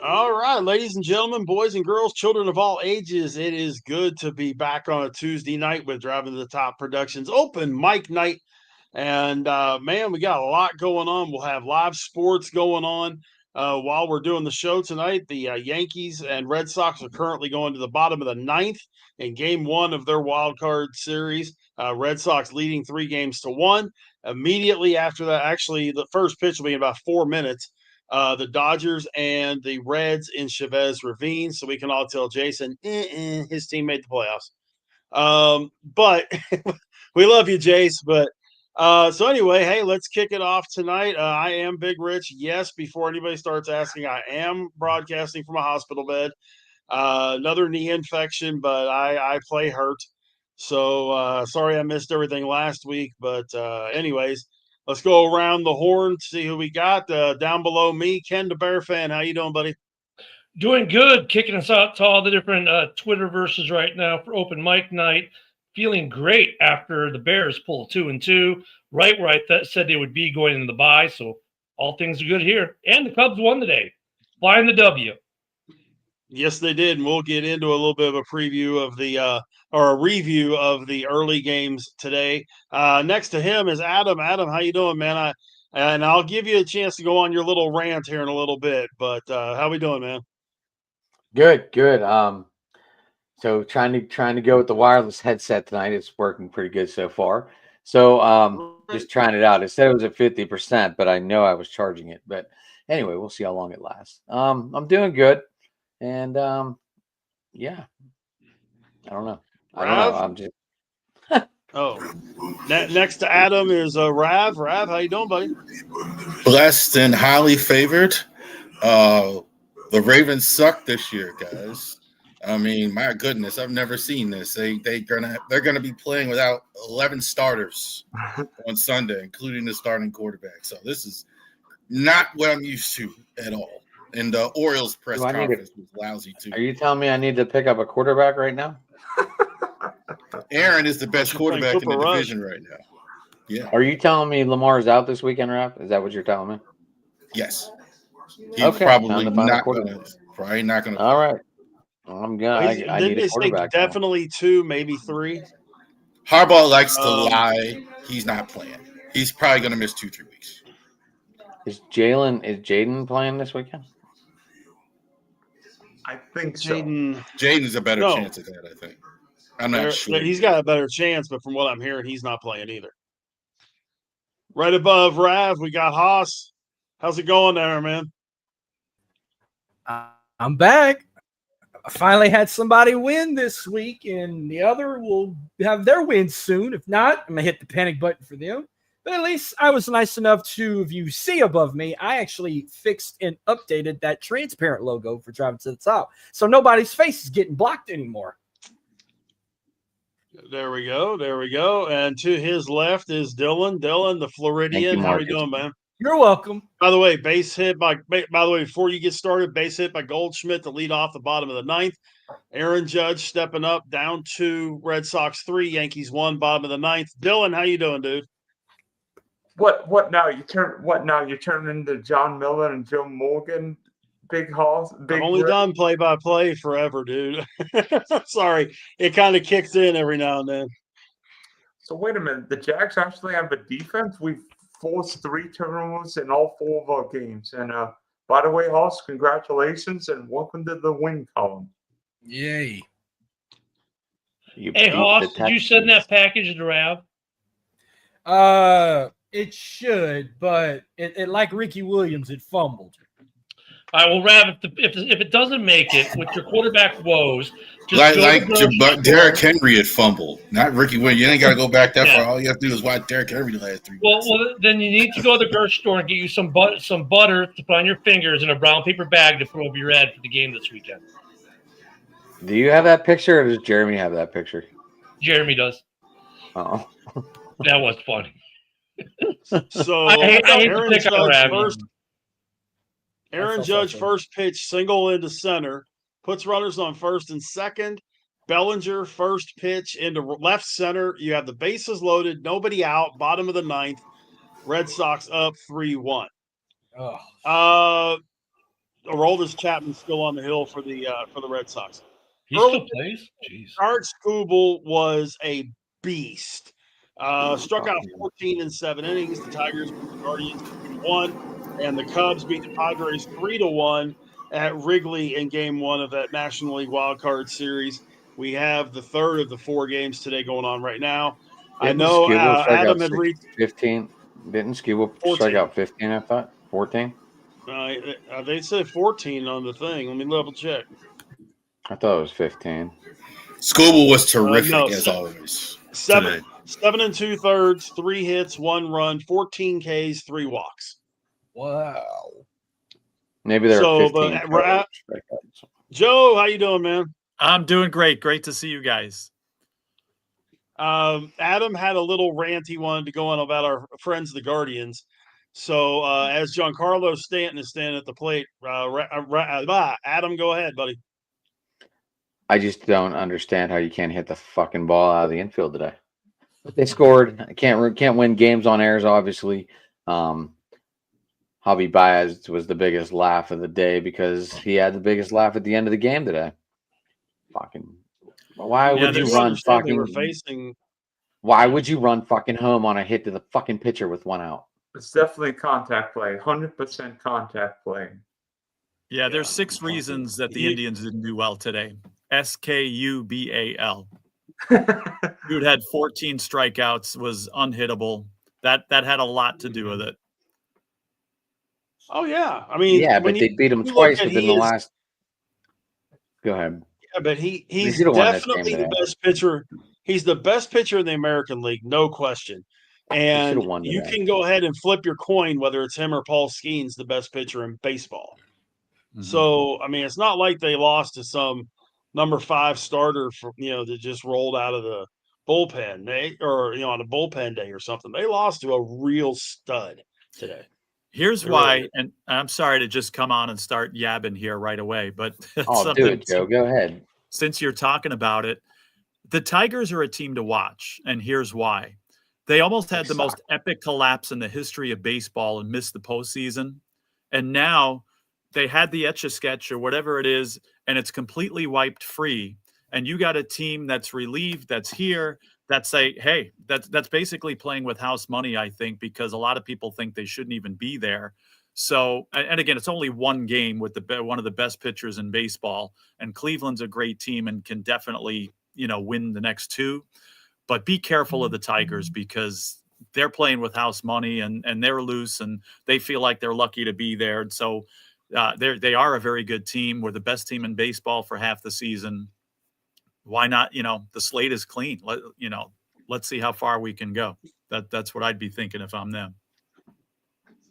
All right, ladies and gentlemen, boys and girls, children of all ages, it is good to be back on a Tuesday night with Driving to the Top Productions open mic night. And man, we got a lot going on. We'll have live sports going on while we're doing the show tonight. The Yankees and Red Sox are currently going to the bottom of the ninth in game one of their wild card series. Red Sox leading 3-1. Immediately after that, actually, the first pitch will be in about 4 minutes. The Dodgers and the Reds in Chavez Ravine. So we can all tell Jason his team made the playoffs. But we love you, Jace. But so anyway, hey, let's kick it off tonight. I am Big Rich. Yes, before anybody starts asking, I am broadcasting from a hospital bed. Another knee infection, but I play hurt. So sorry I missed everything last week. But anyways, let's go around the horn, see who we got. Down below me, Ken the Bear fan. How you doing, buddy? Doing good. Kicking us out to all the different Twitterverses right now for open mic night. Feeling great after the Bears pull 2-2, right where I said they would be going into the bye. So all things are good here. And the Cubs won today. Flying the W. Yes, they did. And we'll get into a little bit of a preview of the or a review of the early games today. Next to him is Adam. Adam, how you doing, man? I'll give you a chance to go on your little rant here in a little bit. But how we doing, man? Good. So trying to go with the wireless headset tonight. It's working pretty good so far. So just trying it out. It said it was at 50%, but I know I was charging it. But anyway, we'll see how long it lasts. I'm doing good. And yeah. I don't know. I'm just next to Adam is Rav. Rav, how you doing, buddy? Blessed and highly favored. The Ravens suck this year, guys. I mean, my goodness, I've never seen this. They're gonna be playing without 11 starters on Sunday, including the starting quarterback. So this is not what I'm used to at all. And the Orioles press conference was lousy too. Are you telling me I need to pick up a quarterback right now? Aaron is the best quarterback in the division right now. Yeah. Are you telling me Lamar's out this weekend, Rap? Is that what you're telling me? Yes. He's probably not going to. All right. I'm going. I need a quarterback. Definitely 2, maybe 3. Harbaugh likes to lie. He's not playing. He's probably going to miss 2-3 weeks. Is Jaden playing this weekend? I think so. Jaden's a better chance of that, I think. I'm not sure. He's got a better chance, but from what I'm hearing, he's not playing either. Right above Rav, we got Haas. How's it going there, man? I'm back. I finally had somebody win this week, and the other will have their win soon. If not, I'm going to hit the panic button for them. But at least I was nice enough to, if you see above me, I actually fixed and updated that transparent logo for Driving to the Top. So nobody's face is getting blocked anymore. There we go. And to his left is Dylan. Dylan, the Floridian. How are you doing, man? You're welcome. By the way, before you get started, base hit by Goldschmidt to lead off the bottom of the ninth. Aaron Judge stepping up, down 2, Red Sox 3, Yankees 1, bottom of the ninth. Dylan, how you doing, dude? What now? You turn into John Miller and Joe Morgan, big halls. I've only done play-by-play forever, dude. Sorry, it kind of kicks in every now and then. So wait a minute, the Jags actually have a defense. We've forced 3 turnovers in all 4 of our games. And by the way, Hoss, congratulations and welcome to the win column. Yay! Hey, Hoss, did you send that package to Rav? It should, but it like Ricky Williams, it fumbled. All right, well, Rav, if it doesn't make it with your quarterback woes, just Derrick Henry had fumbled, not Ricky Williams. You ain't got to go back that far. All you have to do is watch Derrick Henry the last 3 weeks. Well, then you need to go to the grocery store and get you some butter to put on your fingers in a brown paper bag to put over your head for the game this weekend. Do you have that picture, or does Jeremy have that picture? Jeremy does. Oh, that was funny. So I hate to pick on Rav. Aaron Judge first pitch, single into center, puts runners on first and second. Bellinger first pitch into left center. You have the bases loaded, nobody out, bottom of the ninth. Red Sox up 3-1. A Aroldis Chapman's still on the hill for the Red Sox. He Early- still plays? Jeez. Art Skubal was a beast. Struck out 14 in 7 innings. The Tigers beat the Guardians 3-1, and the Cubs beat the Padres 3-1 at Wrigley in Game 1 of that National League Wild Card Series. We have the third of the 4 games today going on right now. I know Adam had reached 15. Didn't Skubal 14. strike out 15? I thought 14. They said 14 on the thing. Let me double check. I thought it was 15. Skubal was terrific No, as always. 7 2/3, 3 hits, 1 run, 14 Ks, 3 walks. Wow. Maybe there So, were 15. but Joe, how you doing, man? I'm doing great. Great to see you guys. Adam had a little rant he wanted to go on about our friends, the Guardians. So, as Giancarlo Stanton is standing at the plate, Adam, go ahead, buddy. I just don't understand how you can't hit the fucking ball out of the infield today. But they scored. Can't win games on airs, obviously. Javi Baez was the biggest laugh of the day because he had the biggest laugh at the end of the game today. Fucking. Why would you run fucking? Why would you run fucking home on a hit to the fucking pitcher with 1 out? It's definitely a contact play. 100% contact play. Yeah, there's 6 reasons that the Indians didn't do well today. Skubal. Dude had 14 strikeouts, was unhittable. That had a lot to do with it. Oh yeah, I mean, yeah, but they beat him twice within the last. Go ahead. Yeah, but he's definitely the best pitcher. He's the best pitcher in the American League, no question. And you can go ahead and flip your coin whether it's him or Paul Skeens, the best pitcher in baseball. Mm-hmm. So I mean, it's not like they lost to some number 5 starter that just rolled out of the bullpen, on a bullpen day or something. They lost to a real stud today. Here's why, and I'm sorry to just come on and start yabbing here right away, but do it, Joe. Go ahead. Since you're talking about it, the Tigers are a team to watch, and here's why. They almost had the most epic collapse in the history of baseball and missed the postseason, and now they had the Etch-a-Sketch or whatever it is, and it's completely wiped free. And you got a team that's relieved, that's here, that's that's basically playing with house money, I think, because a lot of people think they shouldn't even be there. So, and again, it's only 1 game with one of the best pitchers in baseball, and Cleveland's a great team and can definitely, win the next 2. But be careful of the Tigers because they're playing with house money and they're loose and they feel like they're lucky to be there. And so they are a very good team. We're the best team in baseball for half the season. Why not? The slate is clean. Let's see how far we can go. That's what I'd be thinking if I'm them.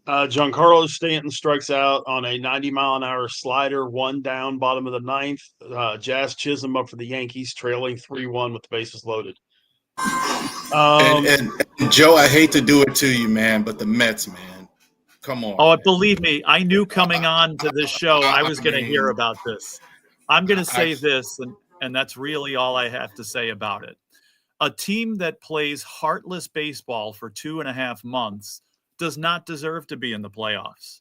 Giancarlo Stanton strikes out on a 90-mile-an-hour slider, 1 down, bottom of the 9th. Jazz Chisholm up for the Yankees, trailing 3-1 with the bases loaded. And Joe, I hate to do it to you, man, but the Mets, man, come on. Oh, believe me, I knew coming on to this show I was going to hear about this. I'm going to say this, and that's really all I have to say about it. A team that plays heartless baseball for 2.5 months does not deserve to be in the playoffs.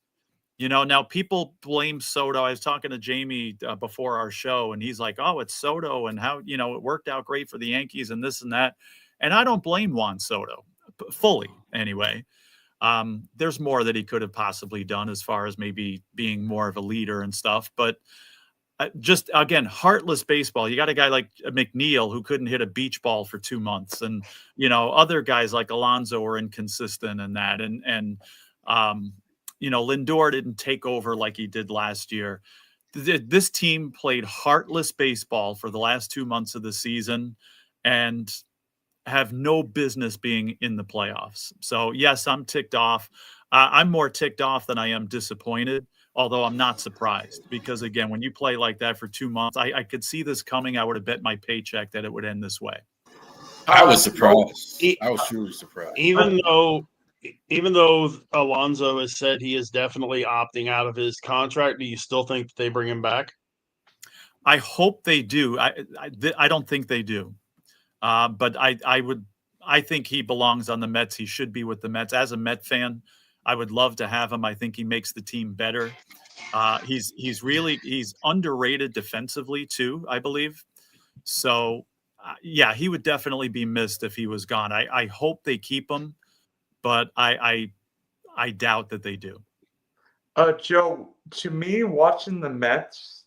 Now people blame Soto. I was talking to Jamie before our show, and he's like, oh, it's Soto and how, it worked out great for the Yankees and this and that. And I don't blame Juan Soto fully anyway. There's more that he could have possibly done as far as maybe being more of a leader and stuff. But just, again, heartless baseball. You got a guy like McNeil who couldn't hit a beach ball for 2 months. And, other guys like Alonso were inconsistent in that. And Lindor didn't take over like he did last year. This team played heartless baseball for the last 2 months of the season and have no business being in the playoffs. So, yes, I'm ticked off. I'm more ticked off than I am disappointed. Although I'm not surprised because, again, when you play like that for 2 months, I could see this coming. I would have bet my paycheck that it would end this way. I was surprised. I was truly surprised. Even though Alonso has said he is definitely opting out of his contract, do you still think that they bring him back? I hope they do. I don't think they do. But I think he belongs on the Mets. He should be with the Mets. As a Met fan, I would love to have him. I think he makes the team better. He's underrated defensively too, I believe. So yeah, he would definitely be missed if he was gone. I hope they keep him, but I doubt that they do. Joe, to me, watching the Mets,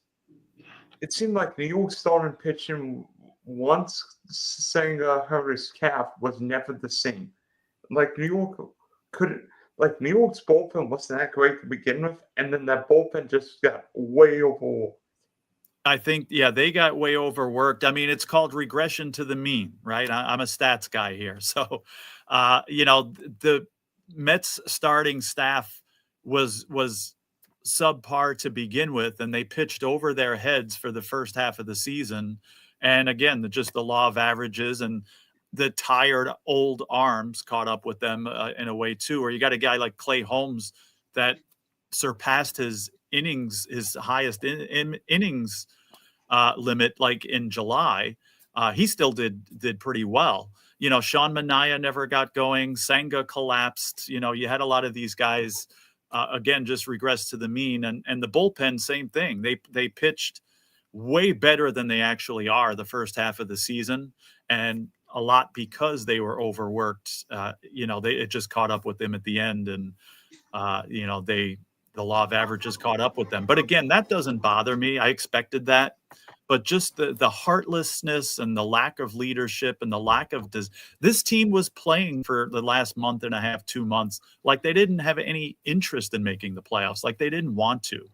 it seemed like New York started pitching once Senga hurt his calf was never the same. Like New York's bullpen wasn't that great to begin with, and then that bullpen just got way overworked. I think, yeah, they got way overworked. I mean, it's called regression to the mean, right? I'm a stats guy here. So, the Mets starting staff was subpar to begin with, and they pitched over their heads for the first half of the season. And again, just the law of averages and the tired old arms caught up with them in a way too. Or you got a guy like Clay Holmes that surpassed his innings, his highest innings limit, like in July. He still did pretty well. Sean Manaea never got going. Senga collapsed. You had a lot of these guys again just regress to the mean, and the bullpen, same thing. They pitched way better than they actually are the first half of the season, and a lot because they were overworked. It just caught up with them at the end, and the law of averages caught up with them. But again, that doesn't bother me. I expected that. But just the heartlessness and the lack of leadership and the lack of this team was playing for the last month and a half, 2 months, like they didn't have any interest in making the playoffs, like they didn't want to.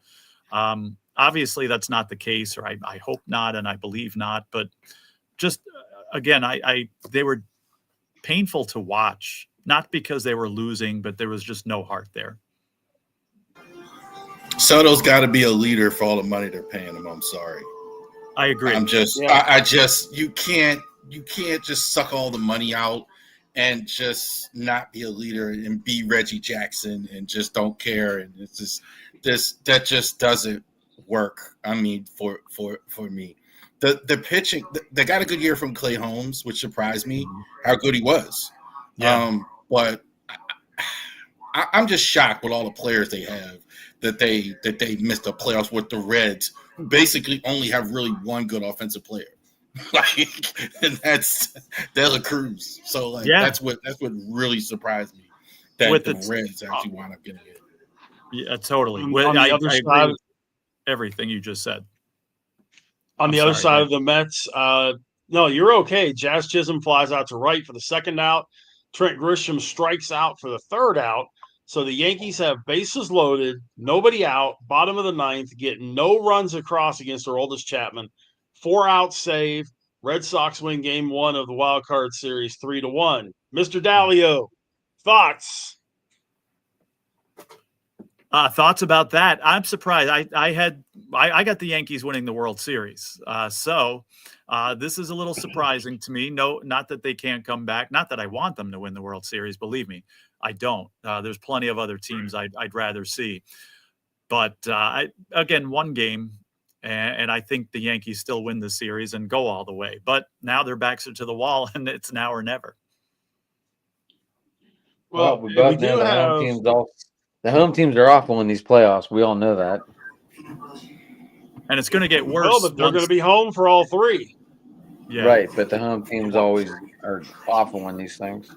Obviously, that's not the case, or I hope not, and I believe not. But just again, they were painful to watch, not because they were losing, but there was just no heart there. Soto's got to be a leader for all the money they're paying him. I'm sorry. I agree. You can't just suck all the money out and just not be a leader and be Reggie Jackson and just don't care. And it's just that just doesn't work. I mean, for me, the pitching, they got a good year from Clay Holmes, which surprised me how good he was. Yeah. But I'm just shocked with all the players they have that they missed the playoffs with the Reds, who basically only have really one good offensive player, and that's Dela Cruz. So that's what really surprised me, that the Reds actually wound up getting it. Yeah, totally. I agree with everything you just said. On the other side of the Mets, no, you're okay. Jazz Chisholm flies out to right for the second out. Trent Grisham strikes out for the third out. So the Yankees have bases loaded, nobody out, bottom of the ninth, getting no runs across against Aroldis Chapman. 4-out save. Red Sox win game 1 of the wild card series 3-1. Mr. Dalio, thoughts? Thoughts about that? I'm surprised. I got the Yankees winning the World Series. So this is a little surprising to me. No, not that they can't come back. Not that I want them to win the World Series. Believe me, I don't. There's plenty of other teams I'd rather see. But again, one game, and I think the Yankees still win the series and go all the way. But now their backs are to the wall, and it's now or never. Well, we both know the home teams are awful in these playoffs. We all know that. And it's going to get worse. Well, but they're going to be home for all three. Yeah. Right, but the home teams always are awful in these things.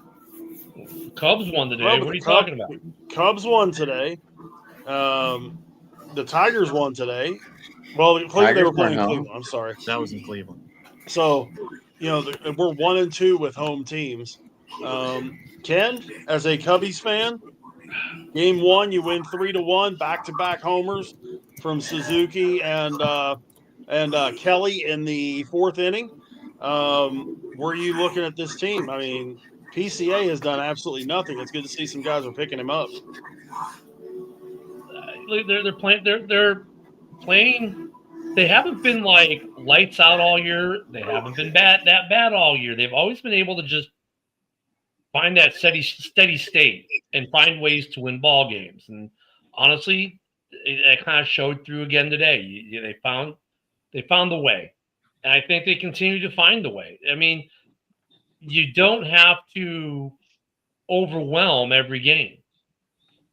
Cubs won today. Well, what are you talking about? Cubs won today. The Tigers won today. Well, they were playing Cleveland. I'm sorry. That was in Cleveland. So, we're 1-2 with home teams. Ken, as a Cubbies fan, game 1, you win 3-1, back-to-back homers from Suzuki and Kelly in the 4th inning. Were you looking at this team? I mean, PCA has done absolutely nothing. It's good to see some guys are picking him up. They're playing. They haven't been like lights out all year. They haven't been that bad all year. They've always been able to just find that steady state and find ways to win ball games. And honestly, it kind of showed through again today. They found the way, and I think they continue to find the way. I mean, you don't have to overwhelm every game.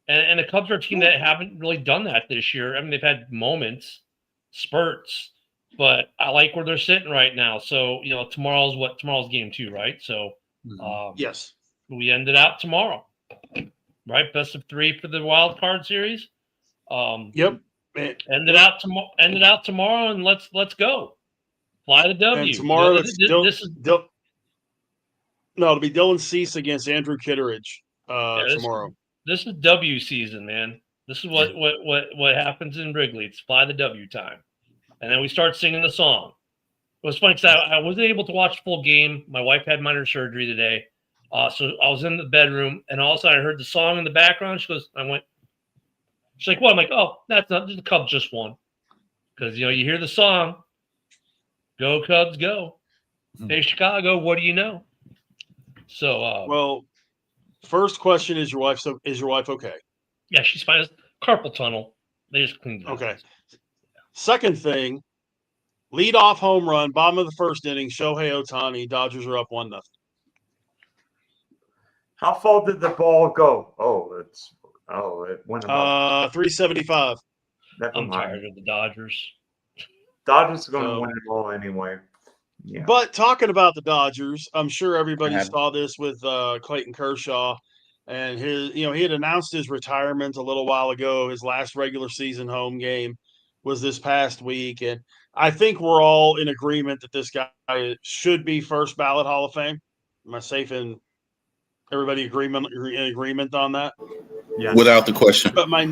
And the Cubs are a team that haven't really done that this year. I mean, they've had moments, spurts, but I like where they're sitting right now. So, tomorrow's game 2, right? So, yes, we ended out tomorrow, right? Best of 3 for the wild card series. Yep. Ended out tomorrow, and let's go. Fly the W. And tomorrow it'll be Dylan Cease against Andrew Kitteridge tomorrow. This is W season, man. This is what happens in Wrigley. It's fly the W time. And then we start singing the song. It was funny because I wasn't able to watch the full game. My wife had minor surgery today. So I was in the bedroom, and all of a sudden I heard the song in the background. She's like, what? I'm like, oh, that's not, the Cubs just won. Because, you hear the song, go Cubs, go. Hey, Chicago, what do you know? So, well, first question, is your wife okay? Yeah, she's fine. It's carpal tunnel. They just cleaned it up. Okay. Second thing, leadoff home run, bottom of the first inning, Shohei Ohtani. Dodgers are up 1-0. How far did the ball go? It went about 375. I'm tired of the Dodgers. Dodgers are going to win it all anyway. Yeah. But talking about the Dodgers, I'm sure everybody saw this with Clayton Kershaw, and he had announced his retirement a little while ago. His last regular season home game was this past week, and I think we're all in agreement that this guy should be first ballot Hall of Fame. Am I safe in everybody in agreement on that? Yeah, without the question. But my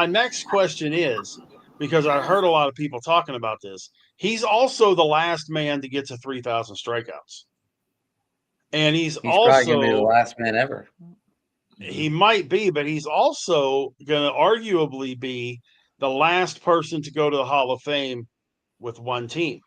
next question is, because I heard a lot of people talking about this, he's also the last man to get to 3,000 strikeouts. And he's also probably going to be the last man ever. He might be, but he's also going to arguably be the last person to go to the Hall of Fame with one team,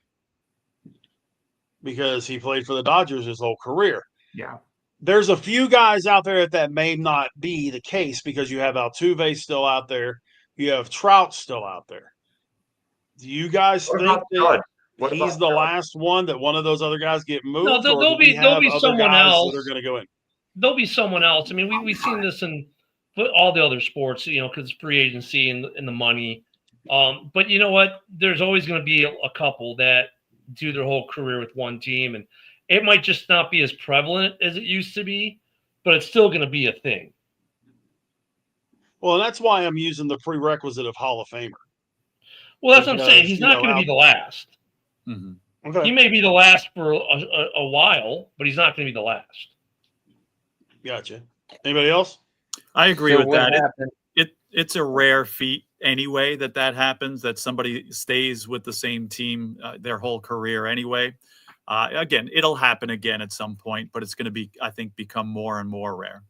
because he played for the Dodgers his whole career. Yeah. There's a few guys out there that may not be the case, because you have Altuve still out there. You have Trout still out there. Do you guys think that he's the last one, that one of those other guys get moved? No, there'll be someone else that are going to go in. There'll be someone else. I mean, we've seen this in all the other sports, because it's free agency and the money. But you know what? There's always going to be a couple that do their whole career with one team, and it might just not be as prevalent as it used to be, but it's still going to be a thing. Well, and that's why I'm using the prerequisite of Hall of Famer. Well, that's what I'm saying. He's not going to be the last. Mm-hmm. Okay. He may be the last for a while, but he's not going to be the last. Gotcha. Anybody else? I agree with that. It's a rare feat anyway that happens, that somebody stays with the same team their whole career anyway. Again, it'll happen again at some point, but it's going to be, I think, become more and more rare.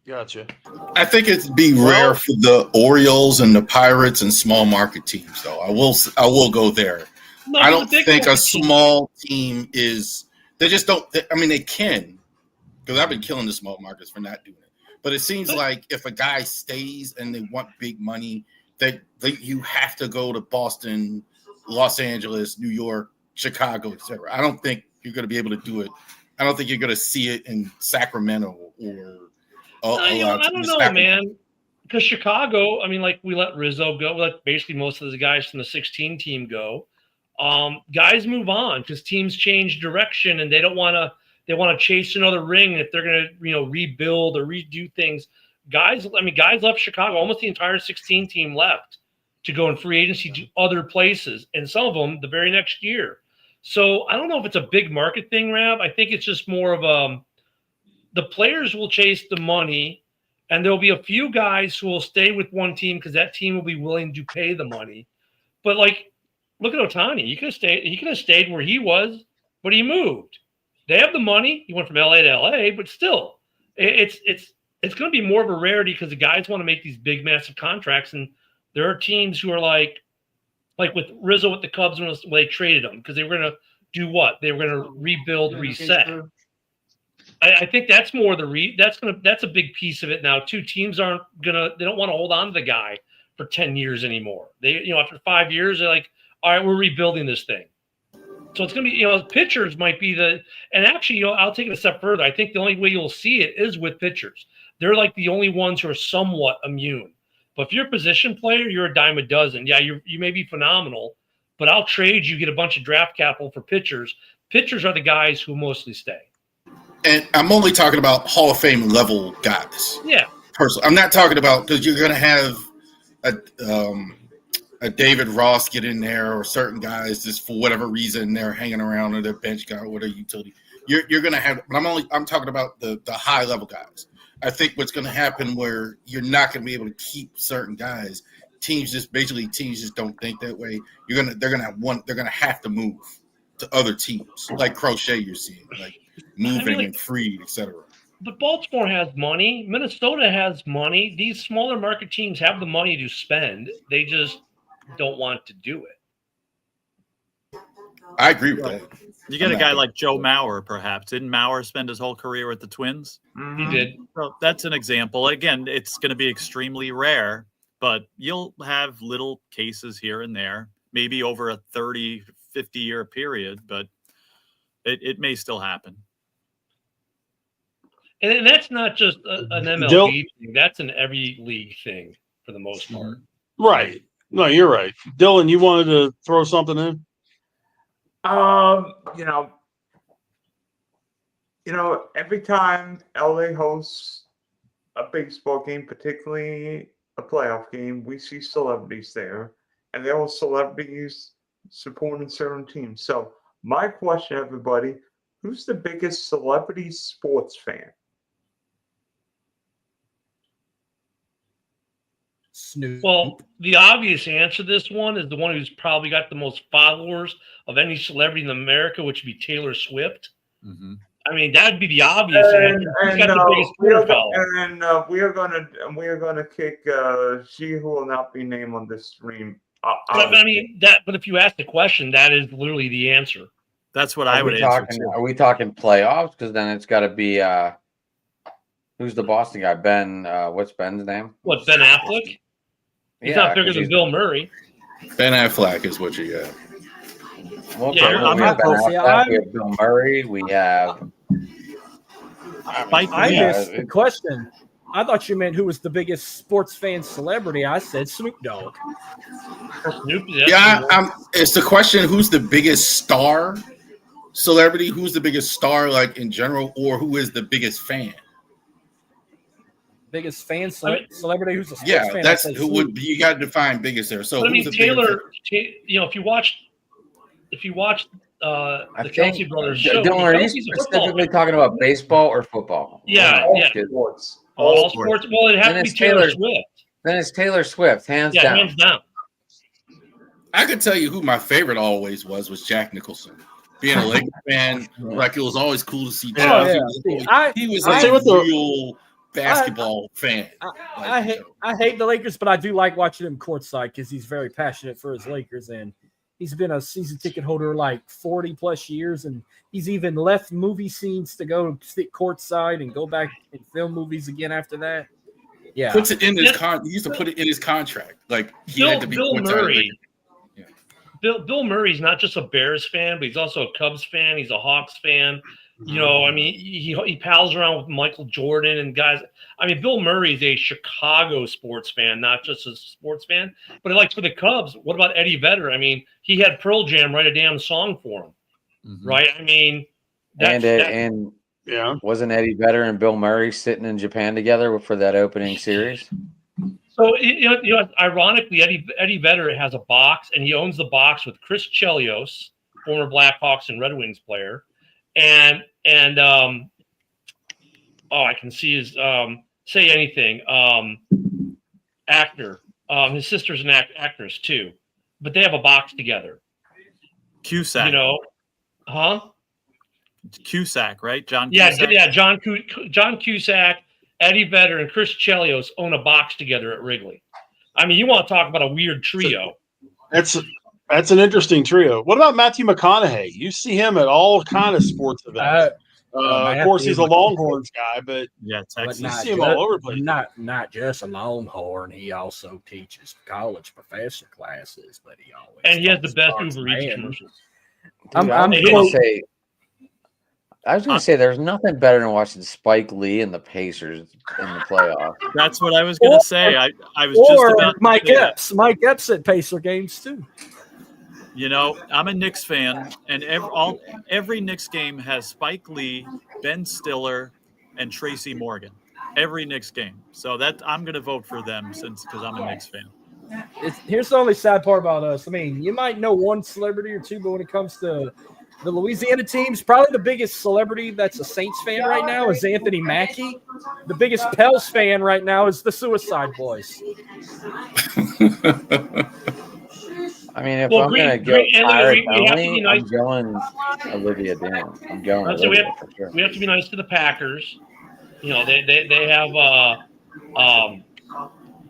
Gotcha. I think it'd be rare for the Orioles and the Pirates and small market teams, though. I will go there. No, I don't think a small team is. They just don't. I mean, they can, because I've been killing the small markets for not doing it. But it seems like if a guy stays and they want big money, that you have to go to Boston, Los Angeles, New York, Chicago, etc. I don't think you're going to be able to do it. I don't think you're going to see it in Sacramento or. I don't know, man. Because Chicago, I mean, like, we let Rizzo go. We let basically most of the guys from the 16 team go. Guys move on because teams change direction, and they don't want to. They want to chase another ring if they're going to, rebuild or redo things. Guys left Chicago. Almost the entire 16 team left to go in free agency to other places, and some of them the very next year. So I don't know if it's a big market thing, Rav. I think it's just more of the players will chase the money, and there'll be a few guys who will stay with one team because that team will be willing to pay the money. But like, look at Ohtani. He could have stayed where he was, but he moved. They have the money. He went from LA to LA, but still, it's going to be more of a rarity because the guys want to make these big, massive contracts, and there are teams who are like with Rizzo with the Cubs when they traded him because they were going to do what? They were going to rebuild, reset. I think that's more that's a big piece of it now too. Teams they don't want to hold on to the guy for 10 years anymore. They, after 5 years, they're like, all right, we're rebuilding this thing. So it's going to be, pitchers might be and actually, I'll take it a step further. I think the only way you'll see it is with pitchers. They're like the only ones who are somewhat immune. But if you're a position player, you're a dime a dozen. Yeah, you may be phenomenal, but I'll trade you, get a bunch of draft capital for pitchers. Pitchers are the guys who mostly stay. And I'm only talking about Hall of Fame level guys. Yeah. Personally, I'm not talking about because you're going to have a David Ross get in there or certain guys just for whatever reason they're hanging around or their bench guy or whatever utility. You're going to have, but I'm talking about the high level guys. I think what's going to happen where you're not going to be able to keep certain guys. Teams just don't think that way. They're going to have to move to other teams like Crochet. You're seeing like moving and freed, etc. But Baltimore has money. Minnesota has money. These smaller market teams have the money to spend. They just don't want to do it. I agree with that. You get a guy like Joe Mauer, perhaps. Didn't Mauer spend his whole career with the Twins? He did. So that's an example. Again, it's going to be extremely rare, but you'll have little cases here and there, maybe over a 30, 50-year period, but it may still happen. And that's not just an MLB thing. That's an every league thing for the most part. Right. No, you're right. Dylan, you wanted to throw something in? Every time LA hosts a baseball game, particularly a playoff game, we see celebrities there, and they're all celebrities supporting certain teams. So my question, everybody, who's the biggest celebrity sports fan? Snoop. Well, the obvious answer to this one is the one who's probably got the most followers of any celebrity in America, which would be Taylor Swift. Mm-hmm. I mean, that'd be the obvious answer. He's got the biggest Twitter following. And we are gonna kick she who will not be named on this stream. But if you ask the question, that is literally the answer. That's what I would answer too. Are we talking playoffs? Because then it's got to be who's the Boston guy? Ben. What's Ben's name? What, Ben Affleck? He's not bigger than Bill Murray. Ben Affleck is what you got. Well, Yeah, we have Ben Affleck, we have Bill Murray. We have. I missed the question. I thought you meant who was the biggest sports fan celebrity. I said Snoop Dogg. Snoop, it's the question: who's the biggest star celebrity? Who's the biggest star, like in general, or who is the biggest fan? Biggest fan celebrity who's a sports fan. That's who would be. You got to define biggest there. So, I mean, Taylor. If you watch the Kelsey brothers show, Dylan, are you specifically talking about baseball or football? Yeah, sports. All sports. Well, it has to be Taylor Swift. Then it's Taylor Swift, hands down. Hands down. I could tell you who my favorite always was Jack Nicholson. Being a Lakers fan, like it was always cool to see Jack. He was a real basketball fan. I hate the Lakers, but I do like watching him courtside because he's very passionate for his Lakers, and he's been a season ticket holder like 40 plus years, and he's even left movie scenes to go sit courtside and go back and film movies again after that. Yeah, puts it in his he used to put it in his contract. Like he had to be Bill Murray. Bill Murray's not just a Bears fan, but he's also a Cubs fan. He's a Hawks fan. I mean, he pals around with Michael Jordan and guys. I mean, Bill Murray is a Chicago sports fan, not just a sports fan. But like for the Cubs, what about Eddie Vedder? I mean, he had Pearl Jam write a damn song for him, right? I mean, wasn't Eddie Vedder and Bill Murray sitting in Japan together for that opening series? So ironically, Eddie Vedder has a box, and he owns the box with Chris Chelios, former Blackhawks and Red Wings player, and I can see his say anything actor. His sister's an actress too, but they have a box together. Cusack, Cusack, right? John. Cusack? John Cusack, Eddie Vedder, and Chris Chelios own a box together at Wrigley. I mean, you want to talk about a weird trio? That's an interesting trio. What about Matthew McConaughey? You see him at all kind of sports events. Of course, he's a Longhorns guy, but Texas. You see him all over the place. Not just a Longhorn. He also teaches college professor classes, but he has the best Uber Eats commercials. Dude, I'm gonna really- say. I was gonna say there's nothing better than watching Spike Lee and the Pacers in the playoffs. That's what I was going to say. I was just or about to Mike say that. Epps. Mike Epps at Pacer games too. You know, I'm a Knicks fan, and every Knicks game has Spike Lee, Ben Stiller, and Tracy Morgan. Every Knicks game. So that I'm going to vote for them because I'm a Knicks fan. Here's the only sad part about us. I mean, you might know one celebrity or two, but when it comes to the Louisiana teams, probably the biggest celebrity that's a Saints fan right now is Anthony Mackie. The biggest Pels fan right now is the Suicide Boys. I mean, if Well, I'm gonna go we have to Pirates be nice. I'm going Olivia Dan. I'm going So Olivia for sure. we have to be nice to the Packers. You know, they have God,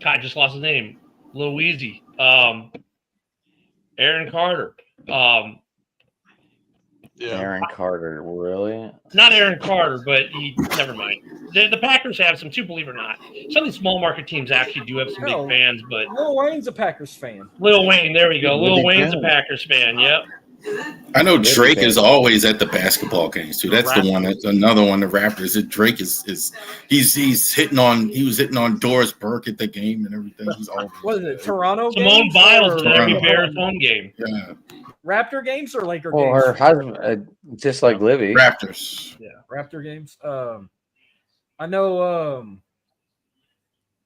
I just lost his name. Louisi. Aaron Carter. Yeah. Aaron Carter, really? Not Aaron Carter, but never mind. The Packers have some too, believe it or not. Some of these small market teams actually do have some big fans, but Lil Wayne's a Packers fan. Lil Wayne, there we go. Lil Really Wayne's a good. Packers fan, yep. I know Drake is always at the basketball games too. That's the one. That's another one. The Raptors. Drake is he's hitting on. He was hitting on Doris Burke at the game and everything. He's always. What is it? Toronto Simone games Biles is or at every Toronto. Bears home game. Yeah, Raptor games or Laker Well, games? her husband, just like Livy. Raptors. Yeah, Raptor games. I know.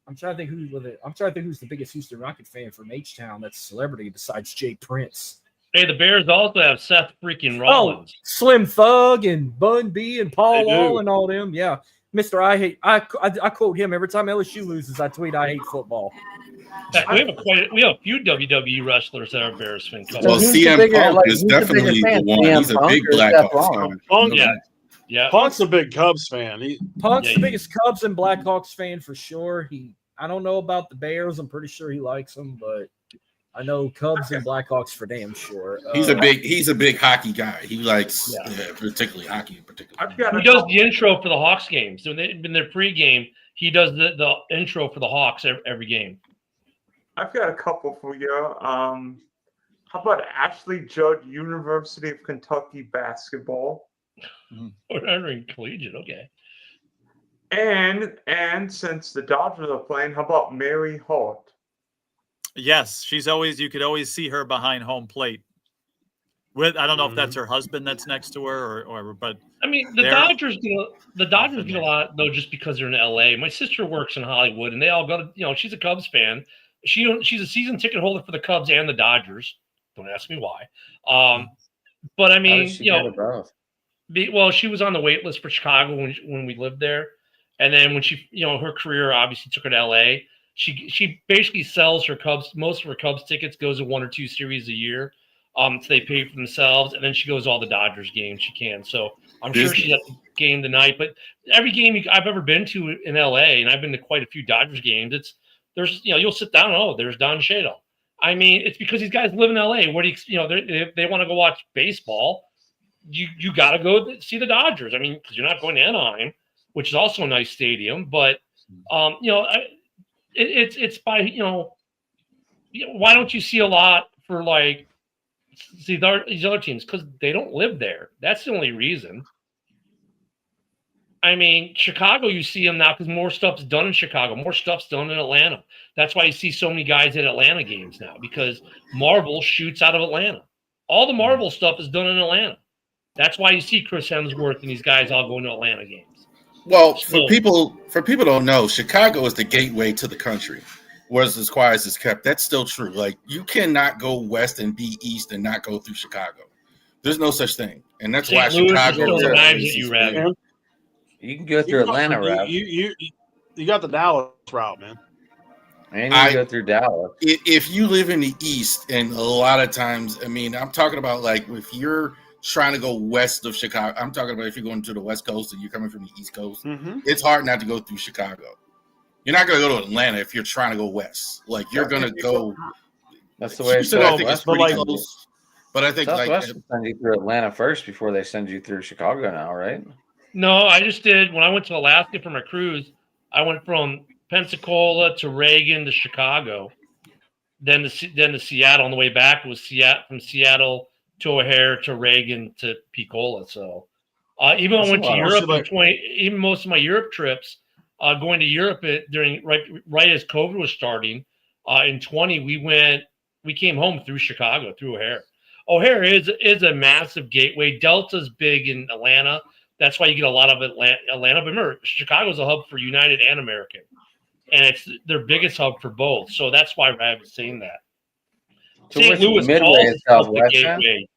I'm trying to think who's with it. I'm trying to think who's the biggest Houston Rocket fan from H-Town that's a celebrity besides Jay Prince. Hey, the Bears also have Seth freaking Rollins. Slim Thug and Bun B and Paul They do. Wall and all them. Yeah, Mr. I hate. I quote him every time LSU loses. I tweet I hate football. In fact, we have a few WWE wrestlers that are Bears fans. Well, who's the CM bigger- Punk like, is who's the definitely bigger the fan, one. CM He's a Punk big or Black Seth Hawks Rollins? fan. Yeah. Yeah. Punk's a big Cubs fan. Punk's Yeah, the biggest Cubs and Blackhawks fan for sure. I don't know about the Bears. I'm pretty sure he likes them, but I know Cubs and Blackhawks for damn sure. He's a big hockey guy. He likes particularly hockey in particular. Who does the intro for the Hawks games? In their pregame, he does the intro for the Hawks every game. I've got a couple for you. How about Ashley Judd, University of Kentucky basketball? Or entering collegiate, okay. And since the Dodgers are playing, how about Mary Hart? Yes, you could always see her behind home plate. I don't know if that's her husband that's next to her or but I mean, the Dodgers get a lot though just because they're in LA. My sister works in Hollywood and they all go to, she's a Cubs fan. She's a season ticket holder for the Cubs and the Dodgers. Don't ask me why. But I mean, she was on the wait list for Chicago when we lived there. And then when she, her career obviously took her to LA. She basically sells her Cubs. Most of her Cubs tickets goes to 1 or 2 series a year. So they pay for themselves, and then she goes to all the Dodgers games she can. So I'm sure she's at the game tonight. But every game I've ever been to in LA, and I've been to quite a few Dodgers games, you'll sit down. Oh, there's Don Cheadle. I mean, it's because these guys live in LA. Where if they want to go watch baseball, you got to go see the Dodgers. I mean, because you're not going to Anaheim, which is also a nice stadium, but it's by why don't you see a lot for these other teams? Because they don't live there. That's the only reason. I mean, Chicago, you see them now because more stuff's done in Chicago. More stuff's done in Atlanta. That's why you see so many guys at Atlanta games now, because Marvel shoots out of Atlanta. All the Marvel stuff is done in Atlanta. That's why you see Chris Hemsworth and these guys all going to Atlanta games. Well, for people don't know, Chicago is the gateway to the country. Whereas as quiet as it's kept, that's still true. Like, you cannot go west and be east and not go through Chicago. There's no such thing, and that's why Chicago. You can go through Atlanta route. You got the Dallas route, man. And you can go through Dallas. If you live in the east, and a lot of times, I mean, I'm talking about like if you're trying to go west of Chicago. I'm talking about if you're going to the West Coast and you're coming from the East Coast, it's hard not to go through Chicago. You're not going to go to Atlanta if you're trying to go west. Like, you're going to go. That's the way it's I think it's pretty close. But I think Southwest will send you through Atlanta first before they send you through Chicago now, right? No, I just did. When I went to Alaska for my cruise, I went from Pensacola to Reagan to Chicago, then to Seattle. On the way back, it was from Seattle to O'Hare to Reagan to Picola. So even when I went to Wow. Europe Should even most of my Europe trips, going to Europe during right as COVID was starting in 20, we came home through Chicago, through O'Hare. O'Hare is a massive gateway. Delta's big in Atlanta. That's why you get a lot of Atlanta. But remember, Chicago's a hub for United and American, and it's their biggest hub for both. So that's why I was saying that. So St. Louis Midway calls is itself the Southwest, Ken? gateway.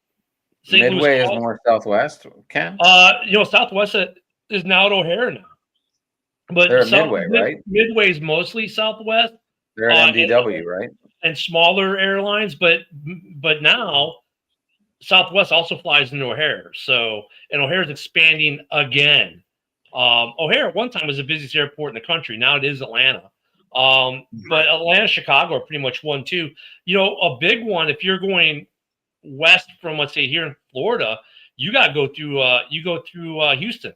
St. Louis Midway is calls- more Southwest, Ken? Southwest is now at O'Hare now. But They're at Midway, right? Midway is mostly Southwest. They're at MDW, right? And smaller airlines, but now Southwest also flies into O'Hare. So, and O'Hare's expanding again. O'Hare at one time was the busiest airport in the country. Now it is Atlanta. But Atlanta, Chicago are pretty much 1-2. A big one, if you're going west from, let's say, here in Florida, you got to go through Houston.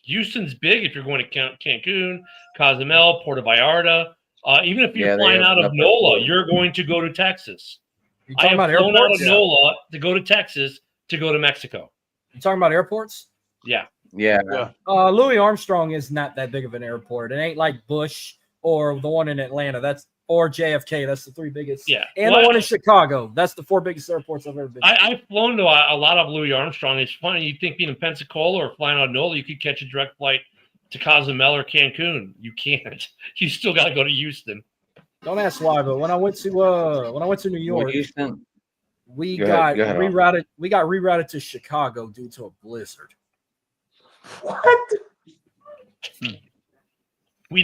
Houston's big if you're going to Cancun, Cozumel, Puerto Vallarta. Even if you're flying out of NOLA, you're going to go to Texas. You I talking have about flown out airports? of NOLA to go to Texas to go to Mexico. You talking about airports? Yeah. Yeah. Louis Armstrong is not that big of an airport. It ain't like Bush or the one in Atlanta. Or JFK. That's the three biggest. Yeah. And the one in Chicago. That's the four biggest airports I've ever been to. I've flown to a lot of Louis Armstrong. It's funny. You think being in Pensacola or flying out of NOLA, you could catch a direct flight to Cozumel or Cancun. You can't. You still got to go to Houston. Don't ask why, but when I went to New York, Houston. we Go got ahead, rerouted. We got rerouted to Chicago due to a blizzard. What? We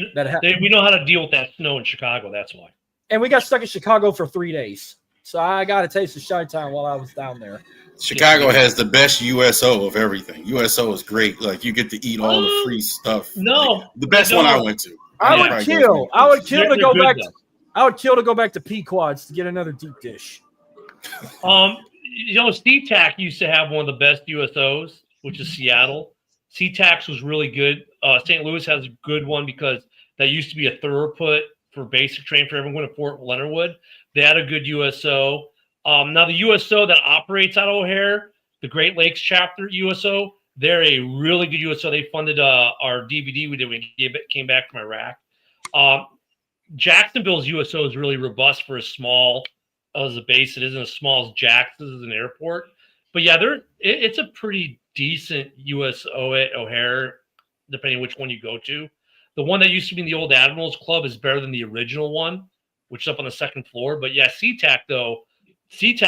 know how to deal with that snow in Chicago. That's why. And we got stuck in Chicago for 3 days. So I got a taste of Chi-Town while I was down there. Chicago has the best USO of everything. USO is great. Like you get to eat all the free stuff. No, Like, the best one I went to. I would kill to go back. Though. I would kill to go back to Pequods to get another deep dish. SeaTac used to have one of the best USOs, which is Seattle. SeaTac was really good. St. Louis has a good one because that used to be a thoroughput for basic train for everyone at Fort Leonard Wood. They had a good USO. Now the USO that operates out of O'Hare, the Great Lakes chapter USO, they're a really good USO. They funded our DVD we did when we came back from Iraq. Jacksonville's USO is really robust for as small as a base. It isn't as small as Jackson's as an airport. But yeah, it's a pretty decent USO at O'Hare, depending which one you go to. The one that used to be in the old Admirals Club is better than the original one, which is up on the second floor. But yeah, SeaTac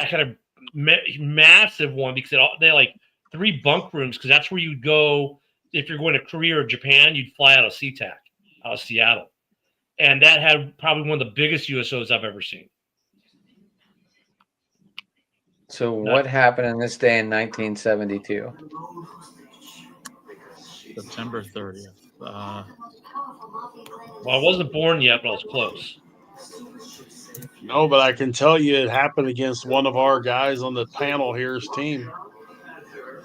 had a massive one because they had like 3 bunk rooms because that's where you'd go if you're going to Korea or Japan. You'd fly out of SeaTac, out of Seattle. And that had probably one of the biggest USOs I've ever seen. So what happened in this day in 1972? September 30th. Well, I wasn't born yet, but I was close. No, but I can tell you it happened against one of our guys on the panel here's team.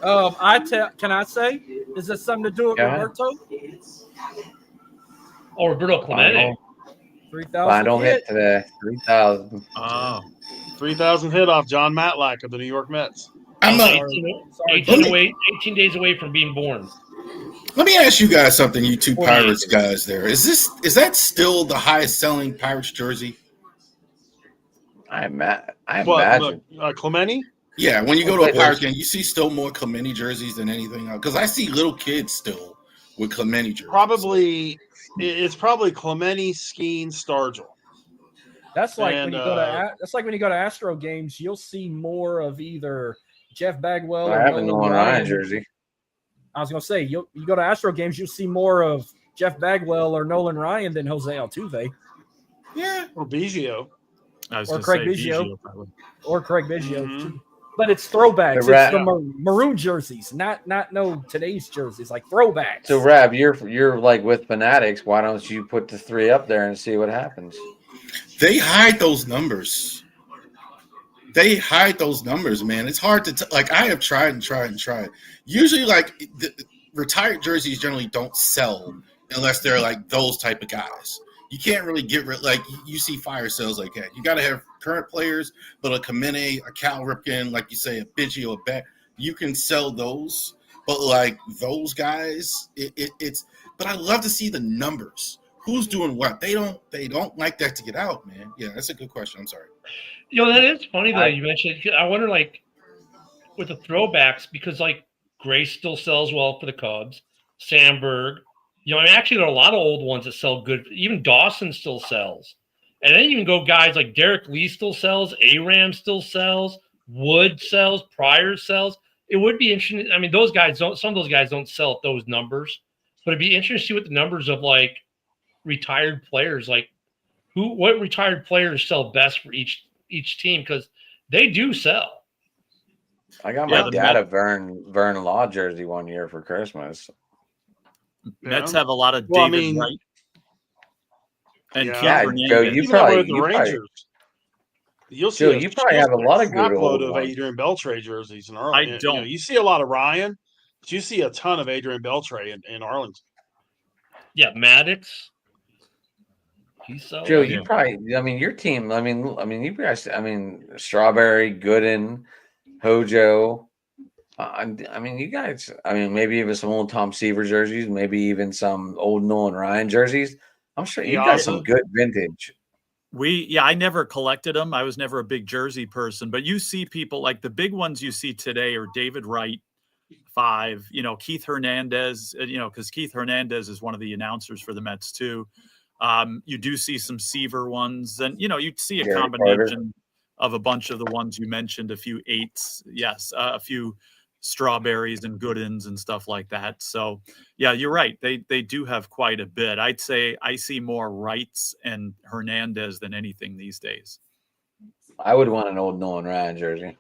Can I say? Is this something to do with Roberto? Oh, Roberto Clemente. 3,000 Final hit today. 3,000. Oh. 3,000 hit off John Matlack of the New York Mets. I'm not, 18 days away from being born. let me ask you guys something, you two Pirates guys there. Is that still the highest selling Pirates jersey? I imagine. Clemente? Yeah, when you go to a Pirates game, you see still more Clemente jerseys than anything else. Because I see little kids still with Clemente jerseys. It's probably Clemente, Skeen, Stargell. That's like when you go to Astro games, you'll see more of either Jeff Bagwell or I have a Nolan Nolan Ryan jersey. I was gonna say you go to Astro games, you'll see more of Jeff Bagwell or Nolan Ryan than Jose Altuve. Yeah, or Biggio. Or Craig Biggio. Or Craig Biggio. Mm-hmm. But it's throwbacks. It's the maroon jerseys, not no today's jerseys, like throwbacks. So Rab, you're like with Fanatics. Why don't you put the 3 up there and see what happens? They hide those numbers. Man. It's hard to like. I have tried and tried and tried. Usually, like the retired jerseys generally don't sell unless they're like those type of guys. You can't really get rid like you see fire sales like that. You got to have current players, but a Kamene, a Cal Ripken, like you say, a Biggio, a Bet. You can sell those, but like those guys, it's. But I love to see the numbers. Who's doing what? They don't like that to get out, man. Yeah, that's a good question. I'm sorry. That is funny though. You mentioned. I wonder, like, with the throwbacks, because like Grace still sells well for the Cubs, Sandberg. Actually, there are a lot of old ones that sell good. Even Dawson still sells. And then you can go guys like Derek Lee still sells. Aram still sells. Wood sells. Pryor sells. It would be interesting. I mean, those guys don't. Some of those guys don't sell at those numbers. But it'd be interesting to see what the numbers of like retired players, like what retired players sell best for each team, because they do sell. I got my dad a Vern Law jersey one year for Christmas. Mets have a lot of David Wright and Keith Hernandez. Joe, you probably have a lot of good old of ones. Adrian Beltre jerseys in Arlington. I don't. You see a lot of Ryan, but you see a ton of Adrian Beltre in Arlington. Yeah, Maddox. Joe, you probably. I mean, your team. I mean, you guys. I mean, Strawberry, Gooden, Hojo. I mean, you guys. I mean, maybe even some old Tom Seaver jerseys, maybe even some old Nolan Ryan jerseys. I'm sure you got some good vintage. I never collected them. I was never a big jersey person, but you see people like the big ones you see today are David Wright, 5. Keith Hernandez. Because Keith Hernandez is one of the announcers for the Mets too. You do see some Seaver ones, and you see a combination of a bunch of the ones you mentioned, a few 8s, yes, a few Strawberries and Goodens and stuff like that. So yeah, you're right. They do have quite a bit. I'd say I see more Wrights and Hernandez than anything these days. I would want an old Nolan Ryan jersey.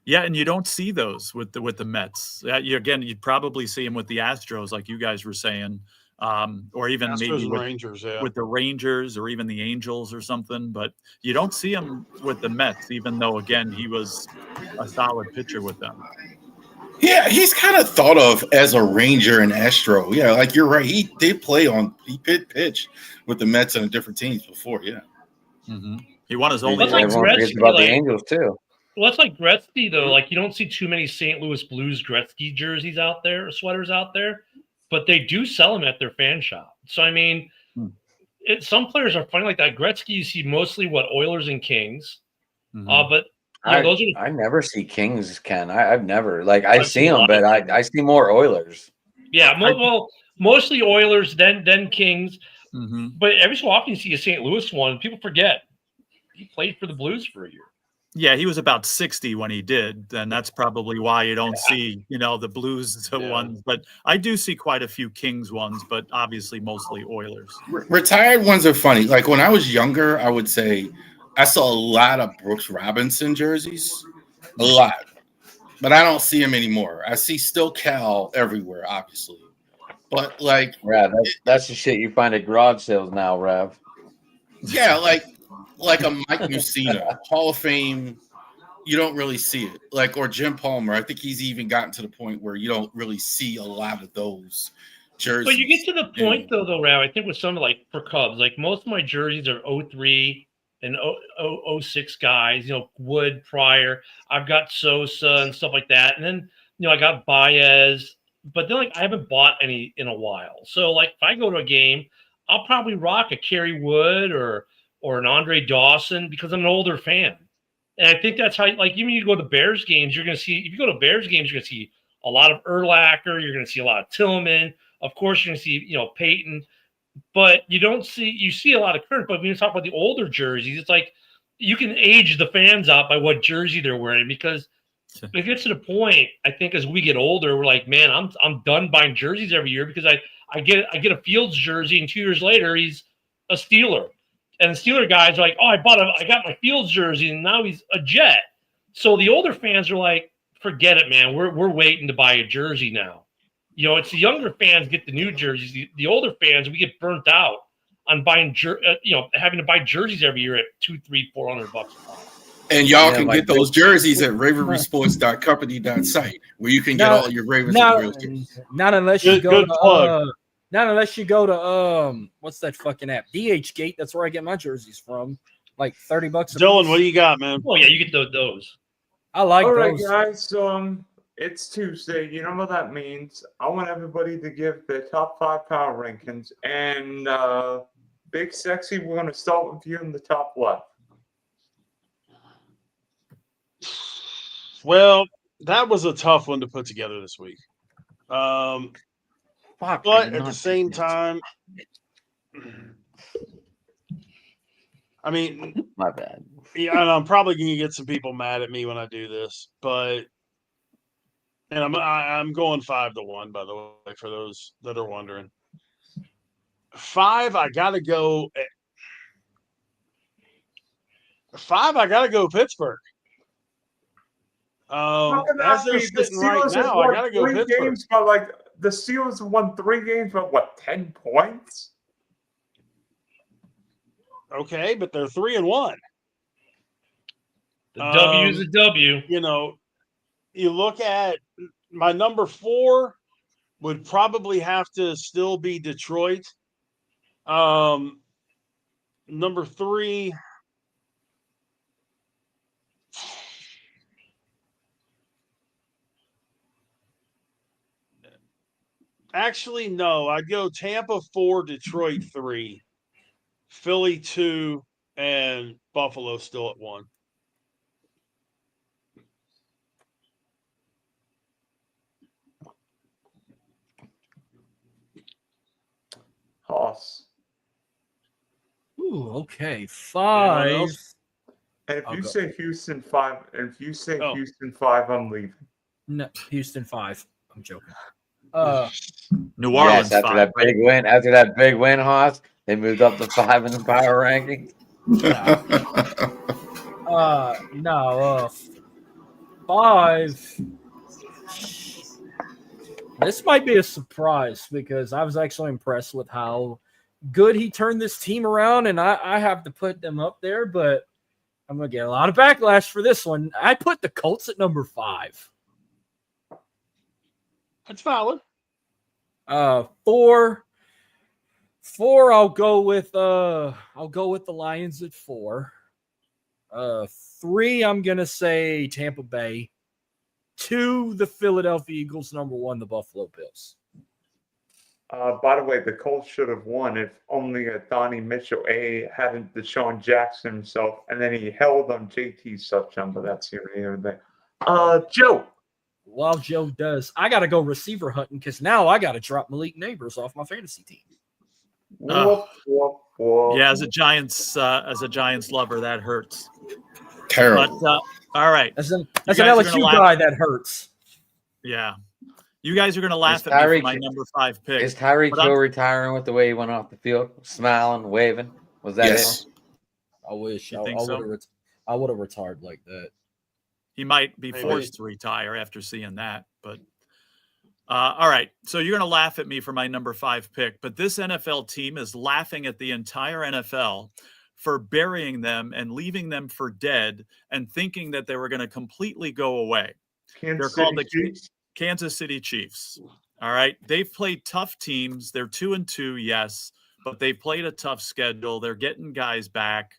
Yeah, and you don't see those with the Mets. You'd probably see them with the Astros, like you guys were saying. Or even Astros maybe with the Rangers or even the Angels or something, but you don't see him with the Mets, even though, again, he was a solid pitcher with them. Yeah, he's kind of thought of as a Ranger and Astro. Yeah, like you're right. He did he pitch with the Mets and different teams before, yeah. Mm-hmm. He won his only. Like Gretzky, about the Angels, too. Well, that's like Gretzky, though. Like, you don't see too many St. Louis Blues Gretzky jerseys out there, or sweaters out there. But they do sell them at their fan shop. So, I mean, some players are funny like that. Gretzky, you see mostly Oilers and Kings. Mm-hmm. But those are. I never see Kings, Ken. I've never I see them, but I see more Oilers. Yeah, mostly Oilers, then Kings. Mm-hmm. But every so often you see a St. Louis one. People forget he played for the Blues for a year. Yeah, he was about 60 when he did, and that's probably why you don't see, the Blues ones. But I do see quite a few Kings ones, but obviously mostly Oilers. Retired ones are funny. Like when I was younger, I would say I saw a lot of Brooks Robinson jerseys, a lot, but I don't see them anymore. I see still Cal everywhere, obviously, but like, that's the shit you find at garage sales now, Rev. Yeah, like a Mike Mussina, Hall of Fame, you don't really see it. Like, or Jim Palmer. I think he's even gotten to the point where you don't really see a lot of those jerseys. But you get to the point, though, Rav, I think with some, like, for Cubs, like, most of my jerseys are 03 and 06 guys, Wood, Pryor. I've got Sosa and stuff like that. And then, I got Baez. But then, like, I haven't bought any in a while. So, like, if I go to a game, I'll probably rock a Kerry Wood or an Andre Dawson because I'm an older fan. And I think that's how, like, even you go to Bears games, you're going to see, if you go to Bears games, you're going to see a lot of Urlacher. You're going to see a lot of Tillman. Of course, you're going to see, Peyton. But you see a lot of current. But when you talk about the older jerseys, it's like you can age the fans out by what jersey they're wearing, because if it gets to the point, I think as we get older, we're like, man, I'm done buying jerseys every year because I get a Fields jersey and 2 years later he's a Steeler. And the Steeler guys are like, oh, I got my Fields jersey, and now he's a Jet. So the older fans are like, forget it, man. We're waiting to buy a jersey now. It's the younger fans get the new jerseys. The older fans, we get burnt out on buying, having to buy jerseys every year at $200, $300, $400 a And y'all can get those jerseys at ravenrysports.company.site, where you can get all your Ravens. Not unless you go to Not unless you go to what's that fucking app? DHgate. That's where I get my jerseys from. Like $30 a Dylan, piece. what do you got, man? Oh yeah, you get those. I like All right, those. guys. It's Tuesday. You know what that means. I want everybody to give their top 5 power rankings. And Big Sexy, we're going to start with you in the top left. Well, that was a tough one to put together this week. Fuck, But at the same time, I mean, my bad. yeah, and I'm probably going to get some people mad at me when I do this, but I'm going 5-1, by the way, for those that are wondering. 5, I gotta go. 5, I gotta go Pittsburgh. As they're sitting right now, I gotta go Pittsburgh. The Steelers have won 3 games by what, 10 points? Okay, but they're 3-1. The W is a W. You know, you look at my number 4 would probably have to still be Detroit. Number 3. Actually, no. I'd go Tampa 4, Detroit 3, Philly 2, and Buffalo still at 1. Hoss. Ooh, okay. Anyone 5. else? And if I'll you go. say Houston 5, Houston 5, I'm leaving. No, Houston 5. I'm joking. New Orleans Yes, after 5. that big win, Haas, they moved up to 5 in the power rankings. No. 5. This might be a surprise because I was actually impressed with how good he turned this team around, and I have to put them up there, but I'm going to get a lot of backlash for this one. I put the Colts at number 5. That's valid. 4, I'll go with the Lions at 4. 3, I'm gonna say Tampa Bay. 2, the Philadelphia Eagles. Number 1, the Buffalo Bills. By the way, the Colts should have won if only Donnie Mitchell hadn't Deshaun Jackson himself, and then he held on JT's touchdown, but that's here and there. Joe. While Joe does, I got to go receiver hunting because now I got to drop Malik Neighbors off my fantasy team. Whoop. Yeah, as a Giants lover, that hurts. Terrible. But all right, As an guys are gonna LSU laugh. guy, that hurts. yeah, you guys are gonna laugh Is at me Tyreek- for my number 5 pick. Is Tyreek But I'm- Hill retiring with the way he went off the field, smiling, waving? Was that Yes. it? I wish You I think so? would have retired like that. He might be Maybe. forced to retire after seeing that. But all right, so you're going to laugh at me for my number 5 pick, but this NFL team is laughing at the entire NFL for burying them and leaving them for dead and thinking that they were going to completely go away. They're called the Kansas City Chiefs. All right, they've played tough teams. They're 2-2, yes, but they've played a tough schedule. They're getting guys back.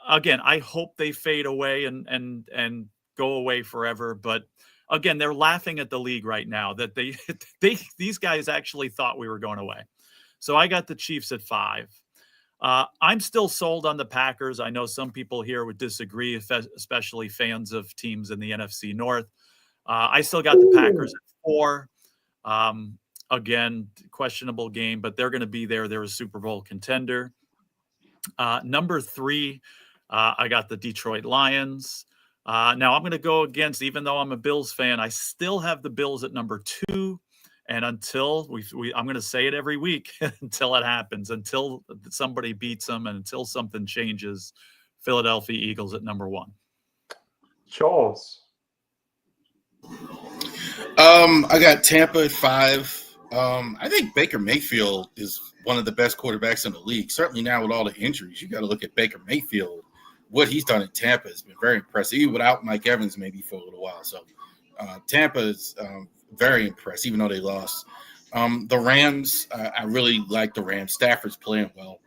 Again, I hope they fade away and go away forever. But again, they're laughing at the league right now that these guys actually thought we were going away. So I got the Chiefs at 5. I'm still sold on the Packers. I know some people here would disagree, especially fans of teams in the NFC North. I still got the Packers at 4. Again, questionable game, but they're going to be there. They're a Super Bowl contender. Number 3, I got the Detroit Lions. Now I'm going to go against, even though I'm a Bills fan, I still have the Bills at number 2. And until I'm going to say it every week until it happens, until somebody beats them and until something changes, Philadelphia Eagles at number 1. Charles. I got Tampa at 5. I think Baker Mayfield is one of the best quarterbacks in the league. Certainly now with all the injuries, you got to look at Baker Mayfield. What he's done in Tampa has been very impressive, even without Mike Evans maybe for a little while. So Tampa is very impressed, even though they lost. The Rams, I really like the Rams. Stafford's playing well.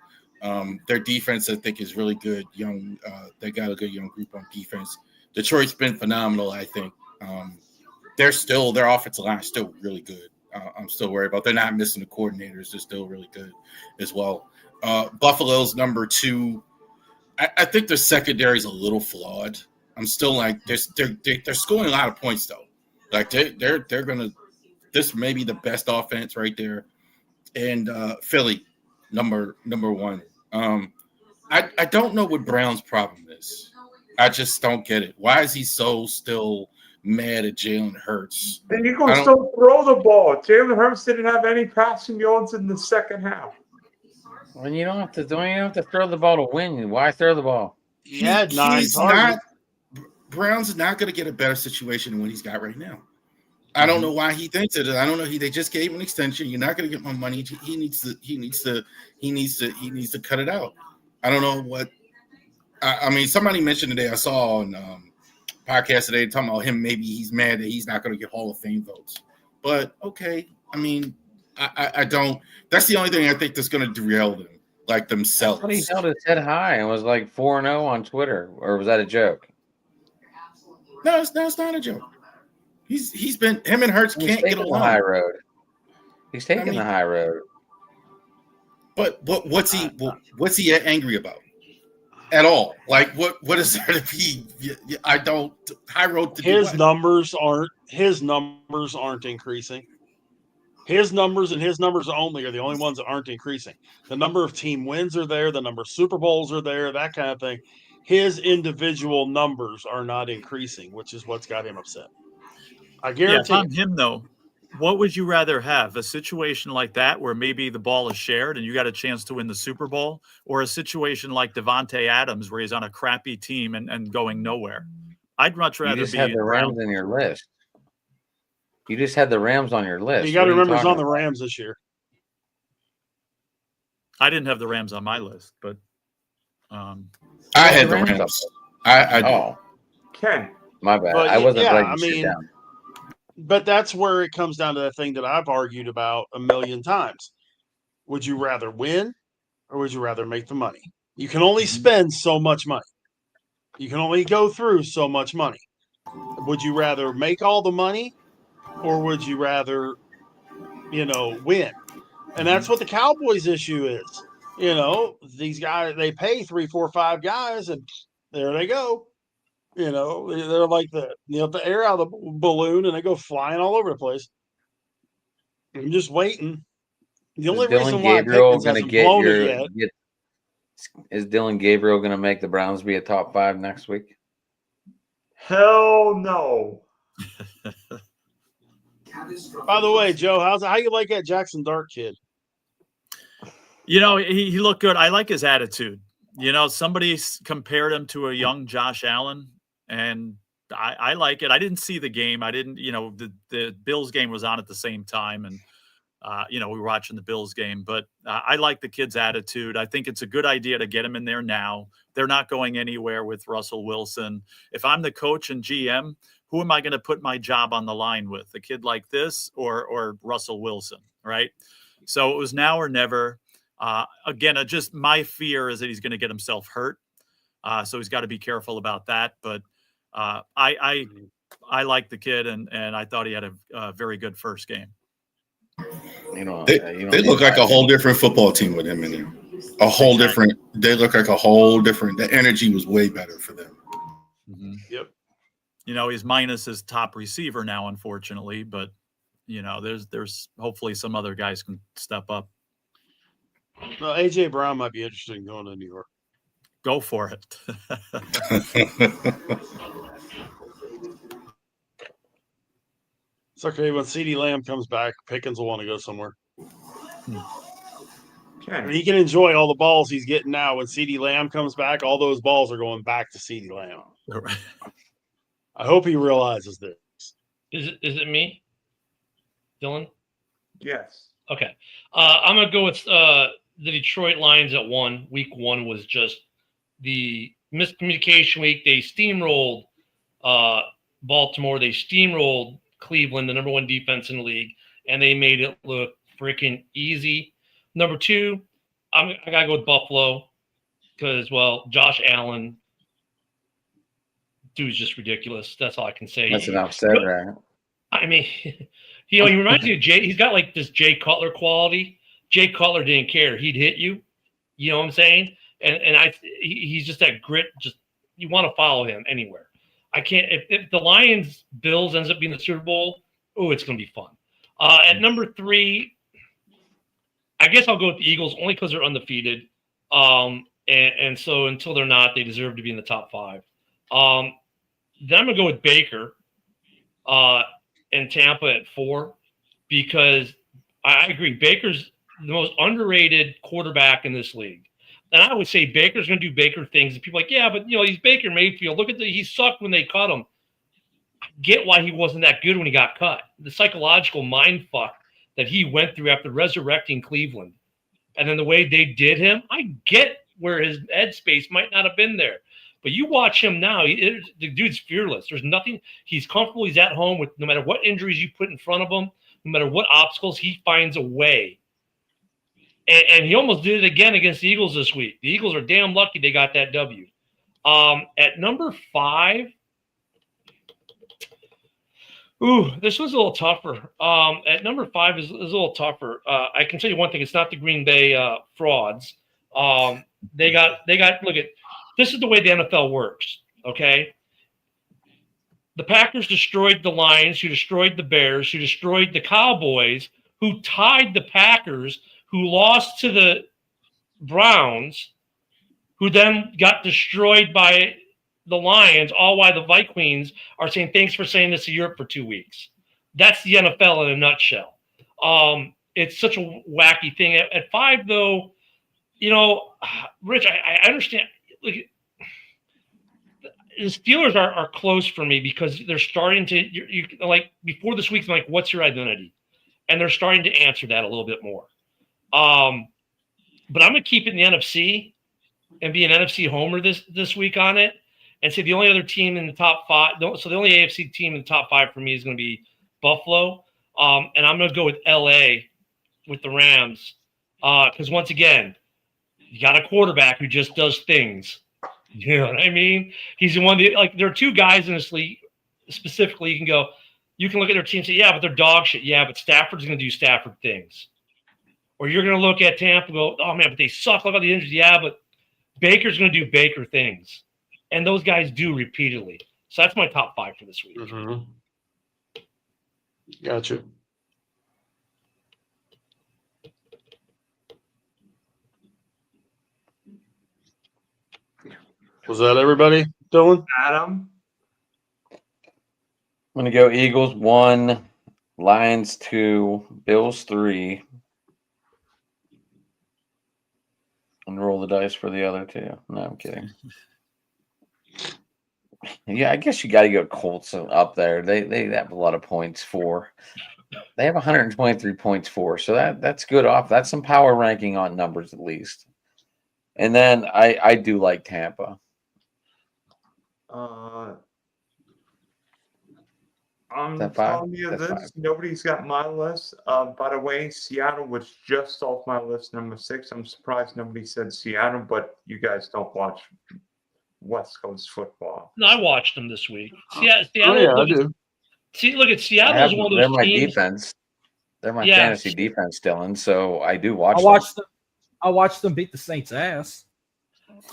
Their defense, I think, is really good. Young, they got a good young group on defense. Detroit's been phenomenal, I think. Their offensive line is still really good. I'm still worried about. They're not missing the coordinators. They're still really good as well. Buffalo's number 2. I think their secondary is a little flawed. I'm still like they're scoring a lot of points though. Like they're gonna. This may be the best offense right there. And Philly, number 1. I don't know what Brown's problem is. I just don't get it. Why is he so still mad at Jalen Hurts? The Eagles don't throw the ball. Jalen Hurts didn't have any passing yards in the second half. When you don't have to throw the ball to win. Why throw the ball? Brown's not going to get a better situation than what he's got right now. I don't know why he thinks it. I don't know. They just gave him an extension. You're not going to get my money. He needs to cut it out. I don't know what. I mean, somebody mentioned today. I saw on podcast today talking about him. Maybe he's mad that he's not going to get Hall of Fame votes. But okay, I mean, I don't. That's the only thing I think that's going to derail them, like themselves. But he held his head high and was like 4-0 on Twitter, or was that a joke? No, it's not a joke. He's been him and Hurts can't get along. The high road. He's taking the high road. But what's he angry about? At all? Like what is there to be? I don't high road to his numbers aren't increasing. His numbers and his numbers only are the only ones that aren't increasing. The number of team wins are there, the number of Super Bowls are there, that kind of thing. His individual numbers are not increasing, which is what's got him upset. I guarantee. Yeah, if I'm him though, what would you rather have? A situation like that where maybe the ball is shared and you got a chance to win the Super Bowl, or a situation like Devontae Adams where he's on a crappy team and going nowhere? I'd much rather you just had the Rams in your list. You just had the Rams on your list. You got to remember he's on the Rams this year. I didn't have the Rams on my list, but I had the Rams. I did. Ken. My bad. I wasn't ready to sit down. But that's where it comes down to the thing that I've argued about a million times. Would you rather win or would you rather make the money? You can only spend so much money. You can only go through so much money. Would you rather make all the money or would you rather, win? And that's what the Cowboys' issue is. These guys, they pay 3, 4, 5 guys and there they go. They're like the air out of the balloon and they go flying all over the place. I'm just waiting. The only reason why Pickens hasn't blown it yet. Is Dylan Gabriel going to make the Browns be a top 5 next week? Hell no. By the way, Joe, how you like that Jackson Dart kid? He looked good. I like his attitude. Somebody compared him to a young Josh Allen. And I like it. I didn't see the game. I didn't, the Bills game was on at the same time. And, we were watching the Bills game. But I like the kid's attitude. I think it's a good idea to get him in there now. They're not going anywhere with Russell Wilson. If I'm the coach and GM, who am I going to put my job on the line with? A kid like this or Russell Wilson, right? So it was now or never. Again, just my fear is that he's going to get himself hurt. So he's got to be careful about that. But I like the kid, and I thought he had a very good first game. They look like a whole different football team with him in there. They look like a whole different. The energy was way better for them. Mm-hmm. Yep. He's minus his top receiver now, unfortunately. But there's hopefully some other guys can step up. Well, AJ Brown might be interested in going to New York. Go for it. It's okay. When CeeDee Lamb comes back, Pickens will want to go somewhere. Okay. I mean, he can enjoy all the balls he's getting now. When CeeDee Lamb comes back, all those balls are going back to CeeDee Lamb. I hope he realizes this. Is it me, Dylan? Yes. Okay. I'm going to go with the Detroit Lions at 1. Week 1 was just the miscommunication week. They steamrolled Baltimore. They steamrolled Cleveland, the number 1 defense in the league. and they made it look freaking easy. Number 2, I got to go with Buffalo because, well, Josh Allen, dude's just ridiculous. That's all I can say. That's enough said, right? I mean, he reminds me of Jay. He's got like this Jay Cutler quality. Jay Cutler didn't care. He'd hit you. You know what I'm saying? And he's just that grit. Just you want to follow him anywhere. I can't. If the Lions Bills ends up being the Super Bowl, oh, it's going to be fun. At number 3, I guess I'll go with the Eagles only because they're undefeated. And so until they're not, they deserve to be in the top 5. Then I'm going to go with Baker and Tampa at 4 because I agree. Baker's the most underrated quarterback in this league. And I would say Baker's going to do Baker things. And people are like, yeah, but, he's Baker Mayfield. Look at he sucked when they cut him. I get why he wasn't that good when he got cut. The psychological mind fuck that he went through after resurrecting Cleveland. And then the way they did him, I get where his headspace might not have been there. But you watch him now, the dude's fearless. There's nothing. He's comfortable. He's at home with no matter what injuries you put in front of him, no matter what obstacles, he finds a way. And he almost did it again against the Eagles this week. The Eagles are damn lucky they got that W. At number 5, this was a little tougher. At number 5 is a little tougher. I can tell you one thing. It's not the Green Bay frauds. They got. Look at. This is the way the NFL works, okay? The Packers destroyed the Lions, who destroyed the Bears, who destroyed the Cowboys, who tied the Packers, who lost to the Browns, who then got destroyed by the Lions, all while the Vikings are saying, thanks for saying this to Europe for 2 weeks. That's the NFL in a nutshell. It's such a wacky thing. At 5, though, Rich, I understand. Look, the Steelers are close for me because they're starting to you like before this week. I'm like, what's your identity? And they're starting to answer that a little bit more. But I'm gonna keep it in the NFC and be an NFC homer this week on it, and say the only other team in the top 5. So the only AFC team in the top 5 for me is going to be Buffalo, and I'm going to go with LA with the Rams because once again. You got a quarterback who just does things. You know what I mean? He's the one that, like, there are 2 guys in this league specifically. You can look at their team and say, yeah, but they're dog shit. Yeah, but Stafford's going to do Stafford things. Or you're going to look at Tampa and go, oh, man, but they suck. Look at the injuries. Yeah, but Baker's going to do Baker things. And those guys do repeatedly. So that's my top 5 for this week. Mm-hmm. Gotcha. Was that everybody, Dylan? Adam? I'm going to go Eagles 1, Lions 2, Bills 3. And roll the dice for the other 2. No, I'm kidding. Yeah, I guess you got to go Colts up there. They have a lot of points for. They have 123 points for. So that's good off. That's some power ranking on numbers at least. And then I do like Tampa. I'm that 5? telling you That's this. 5. Nobody's got my list. By the way, Seattle was just off my list, number 6. I'm surprised nobody said Seattle, but you guys don't watch West Coast football. No, I watched them this week. I do. Look at Seattle's one of those They're my teams. defense. They're my fantasy defense, Dylan. So I do watch. I watched them beat the Saints' ass.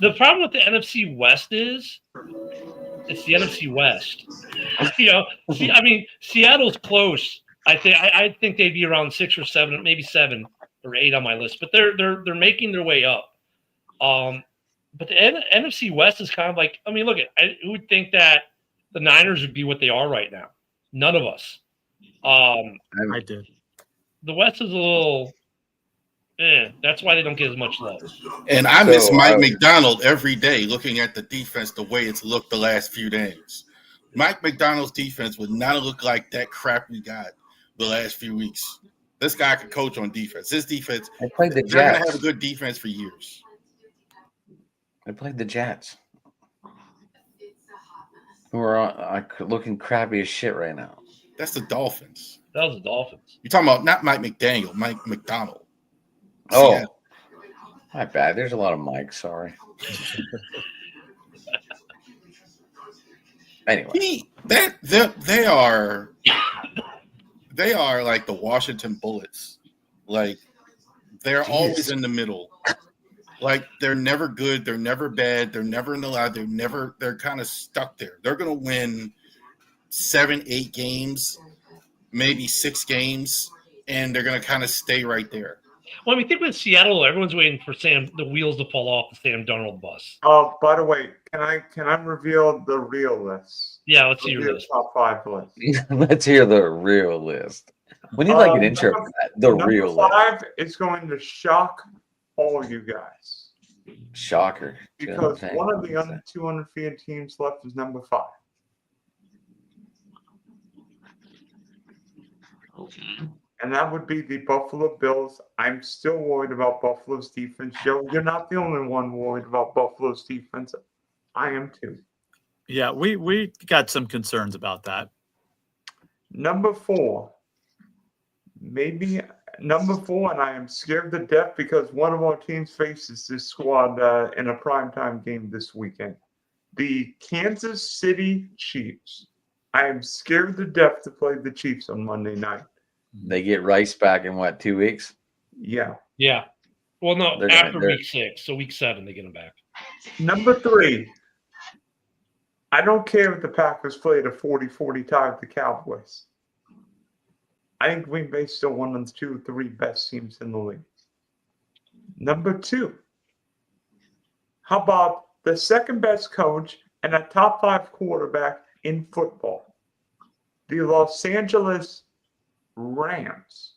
The problem with the NFC West is it's the NFC West. Seattle's close. I think they'd be around 6 or 7, maybe 7 or 8 on my list, but they're making their way up. But the NFC West is kind of like, look at who would think that the Niners would be what they are right now? None of us. I did. The West is a little. That's why they don't get as much love. And I miss Mike McDonald every day looking at the defense the way it's looked the last few days. Mike McDonald's defense would not look like that crap we got the last few weeks. This guy could coach on defense. This defense, I played the they're going Jets. to have a good defense for years. I played the Jets, who are looking crappy as shit right now. That's the Dolphins. That was the Dolphins. You're talking about not Mike McDaniel, Mike McDonald. Oh, Seattle. my bad. There's a lot of mics. Sorry. Anyway, They are like the Washington Bullets. Like they're always in the middle. Like they're never good, they're never bad, they're never in the line, they're kind of stuck there. They're gonna win 7-8 games, maybe 6 games, and they're gonna kind of stay right there. Well, I mean, think with Seattle, everyone's waiting for the wheels to fall off the Sam Darnold bus. By the way, can I reveal the real list? Yeah, let's see your list. Top 5 list. let's hear the real list. We need like an intro for that. The real number list. 5 is going to shock all you guys. Shocker. Because one of the under 200 teams left is number 5. Okay. And that would be the Buffalo Bills. I'm still worried about Buffalo's defense. Joe, you're not the only one worried about Buffalo's defense. I am too. Yeah, we got some concerns about that. Number 4. Maybe number 4, and I am scared to death because one of our teams faces this squad in a primetime game this weekend. The Kansas City Chiefs. I am scared to death to play the Chiefs on Monday night. They get Rice back in what, 2 weeks? Yeah. Yeah. Well, no, They're after gonna- week 6. So week 7, they get him back. Number 3. I don't care if the Packers played a 40-40 tie with the Cowboys. I think Green Bay's still one of the 2 or 3 best teams in the league. Number 2. How about the second best coach and a top 5 quarterback in football? The Los Angeles Rams.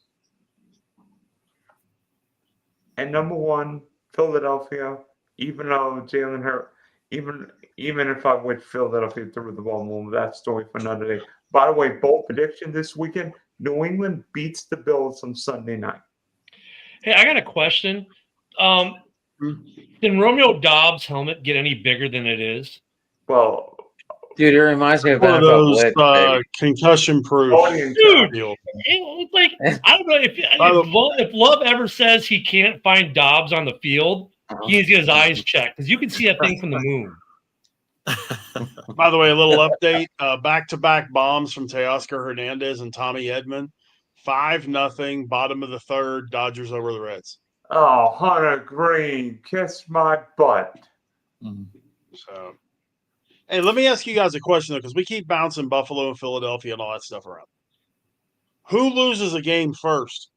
And number 1, Philadelphia, even though Jalen Hurts, even if I wish Philadelphia threw the ball more, that story for another day. By the way, bold prediction this weekend, New England beats the Bills on Sunday night. Hey, I got a question. Can Romeo Dobbs' helmet get any bigger than it is? Well, Dude, it reminds me of One of NFL those Blitz, concussion-proof. Dude, deal. It's like, I don't know if Love ever says he can't find Dobbs on the field, he needs to get his eyes checked because you can see that thing from the moon. By the way, a little update: back-to-back bombs from Teoscar Hernandez and Tommy Edman. 5-0, bottom of the third. Dodgers over the Reds. Oh, Hunter Green, kiss my butt. So, hey, let me ask you guys a question though, because we keep bouncing Buffalo and Philadelphia and all that stuff around. Who loses a game first,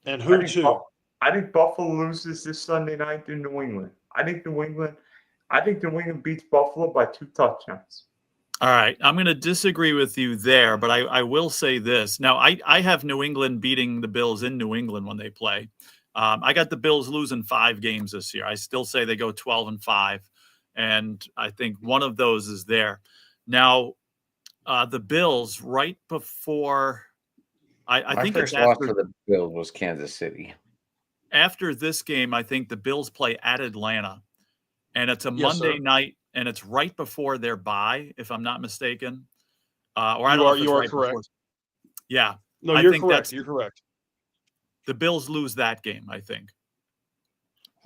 and who to? I think Buffalo loses this Sunday night to New England. I think New England beats Buffalo by 2 touchdowns. All right. I'm going to disagree with you there, but I will say this. Now, I have New England beating the Bills in New England when they play. I got the Bills losing 5 games this year. I still say they go 12-5, and I think one of those is there. Now, the Bills right before I think first it's loss after for the Bills was Kansas City. After this game, I think the Bills play at Atlanta, and it's a Yes, Monday sir. night, and it's right before their bye, if I'm not mistaken. Or I You don't know are- if it's you are right correct. before. Yeah, No, I you're think correct. that's- You're correct. the Bills lose that game, I think.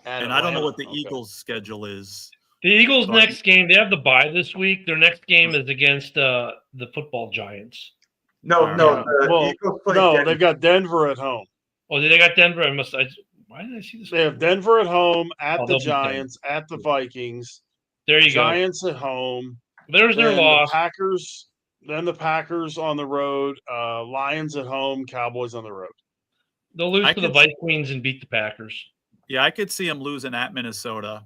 And I don't know what the Eagles' schedule is. The Eagles' So next game, they have the bye this week. Their next game is against the football Giants. No, All no, right. the Well, Eagles play No, Denver. they've got Denver at home. Oh, they got Denver. Why did I see this? They have Denver at home, at Oh, the they'll beat them. Giants, at the Vikings, There you Giants at home. go. There's their Then the loss. Packers, then the Packers on the road, Lions at home, Cowboys on the road. They'll lose I to the could- Vikings and beat the Packers. Yeah, I could see them losing at Minnesota,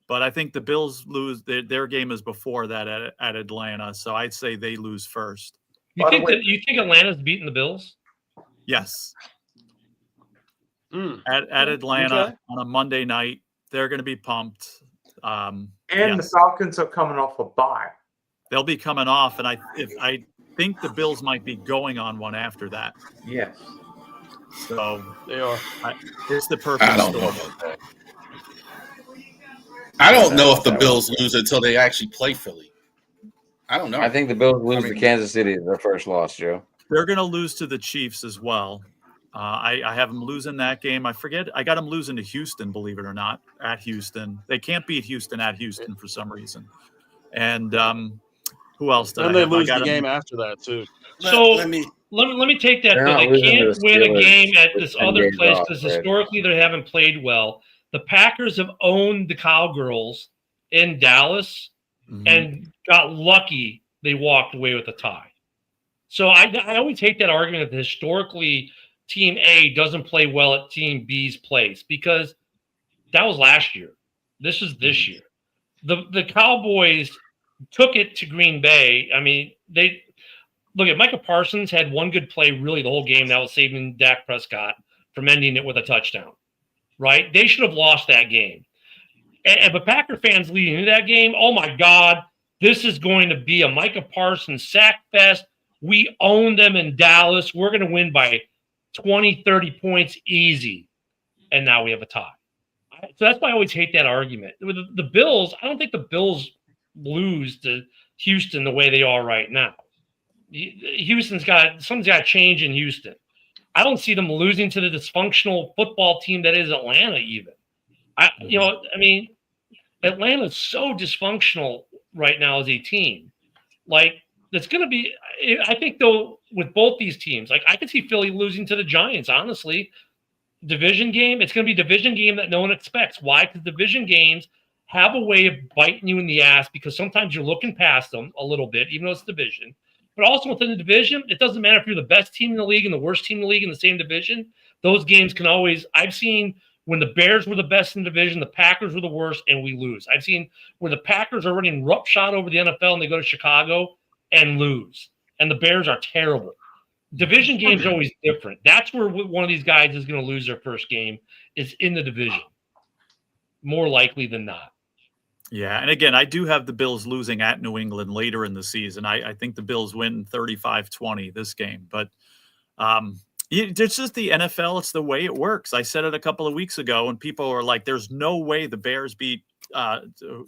but I think the Bills lose. Their game is before that at Atlanta, so I'd say they lose first. You By the think way- that you think Atlanta's beating the Bills? Yes, Mm. at Atlanta Okay. on a Monday night, they're going to be pumped. And Yes. the Falcons are coming off a bye. They'll be coming off, and I think the Bills might be going on one after that. Yes. So They are. it's the perfect I don't know storm. about that. I don't know if the Bills lose until they actually play Philly. I don't know. I think the Bills lose I mean- to Kansas City as their first loss, Joe. They're going to lose to the Chiefs as well. I have them losing that game. I forget. I got them losing to Houston, believe it or not, at Houston. They can't beat Houston at Houston for some reason. And who else did And I they have? lose I got the them, game after that too. So let me let me take that They're though. not They losing to can't the win a Steelers game at with this 10 other days place off, because right? historically they haven't played well. The Packers have owned the Cowgirls in Dallas and got lucky they walked away with a tie. So I always hate that argument that historically Team A doesn't play well at Team B's place because that was last year. This is this year. The Cowboys took it to Green Bay. I mean, they look at Micah Parsons had one good play really the whole game that was saving Dak Prescott from ending it with a touchdown. Right? They should have lost that game. But Packer fans leading into that game, oh my God, this is going to be a Micah Parsons sack fest. We own them in Dallas. We're going to win by 20, 30 points easy. And now we have a tie. So that's why I always hate that argument. With the Bills, I don't think the Bills lose to Houston the way they are right now. Something's got to change in Houston. I don't see them losing to the dysfunctional football team that is Atlanta even. Atlanta's so dysfunctional right now as a team. Like, it's going to be – I think, though, with both these teams, like I could see Philly losing to the Giants, honestly. Division game, it's going to be a division game that no one expects. Why? Because division games have a way of biting you in the ass because sometimes you're looking past them a little bit, even though it's division. But also within the division, it doesn't matter if you're the best team in the league and the worst team in the league in the same division. Those games can always – I've seen – when the Bears were the best in the division, the Packers were the worst, and we lose. I've seen where the Packers are running roughshod over the NFL and they go to Chicago and lose. And the Bears are terrible. Division games are always different. That's where one of these guys is going to lose their first game is in the division. More likely than not. Yeah, and again, I do have the Bills losing at New England later in the season. I think the Bills win 35-20 this game. But it's just the NFL. It's the way it works. I said it a couple of weeks ago, and people were like, there's no way the Bears beat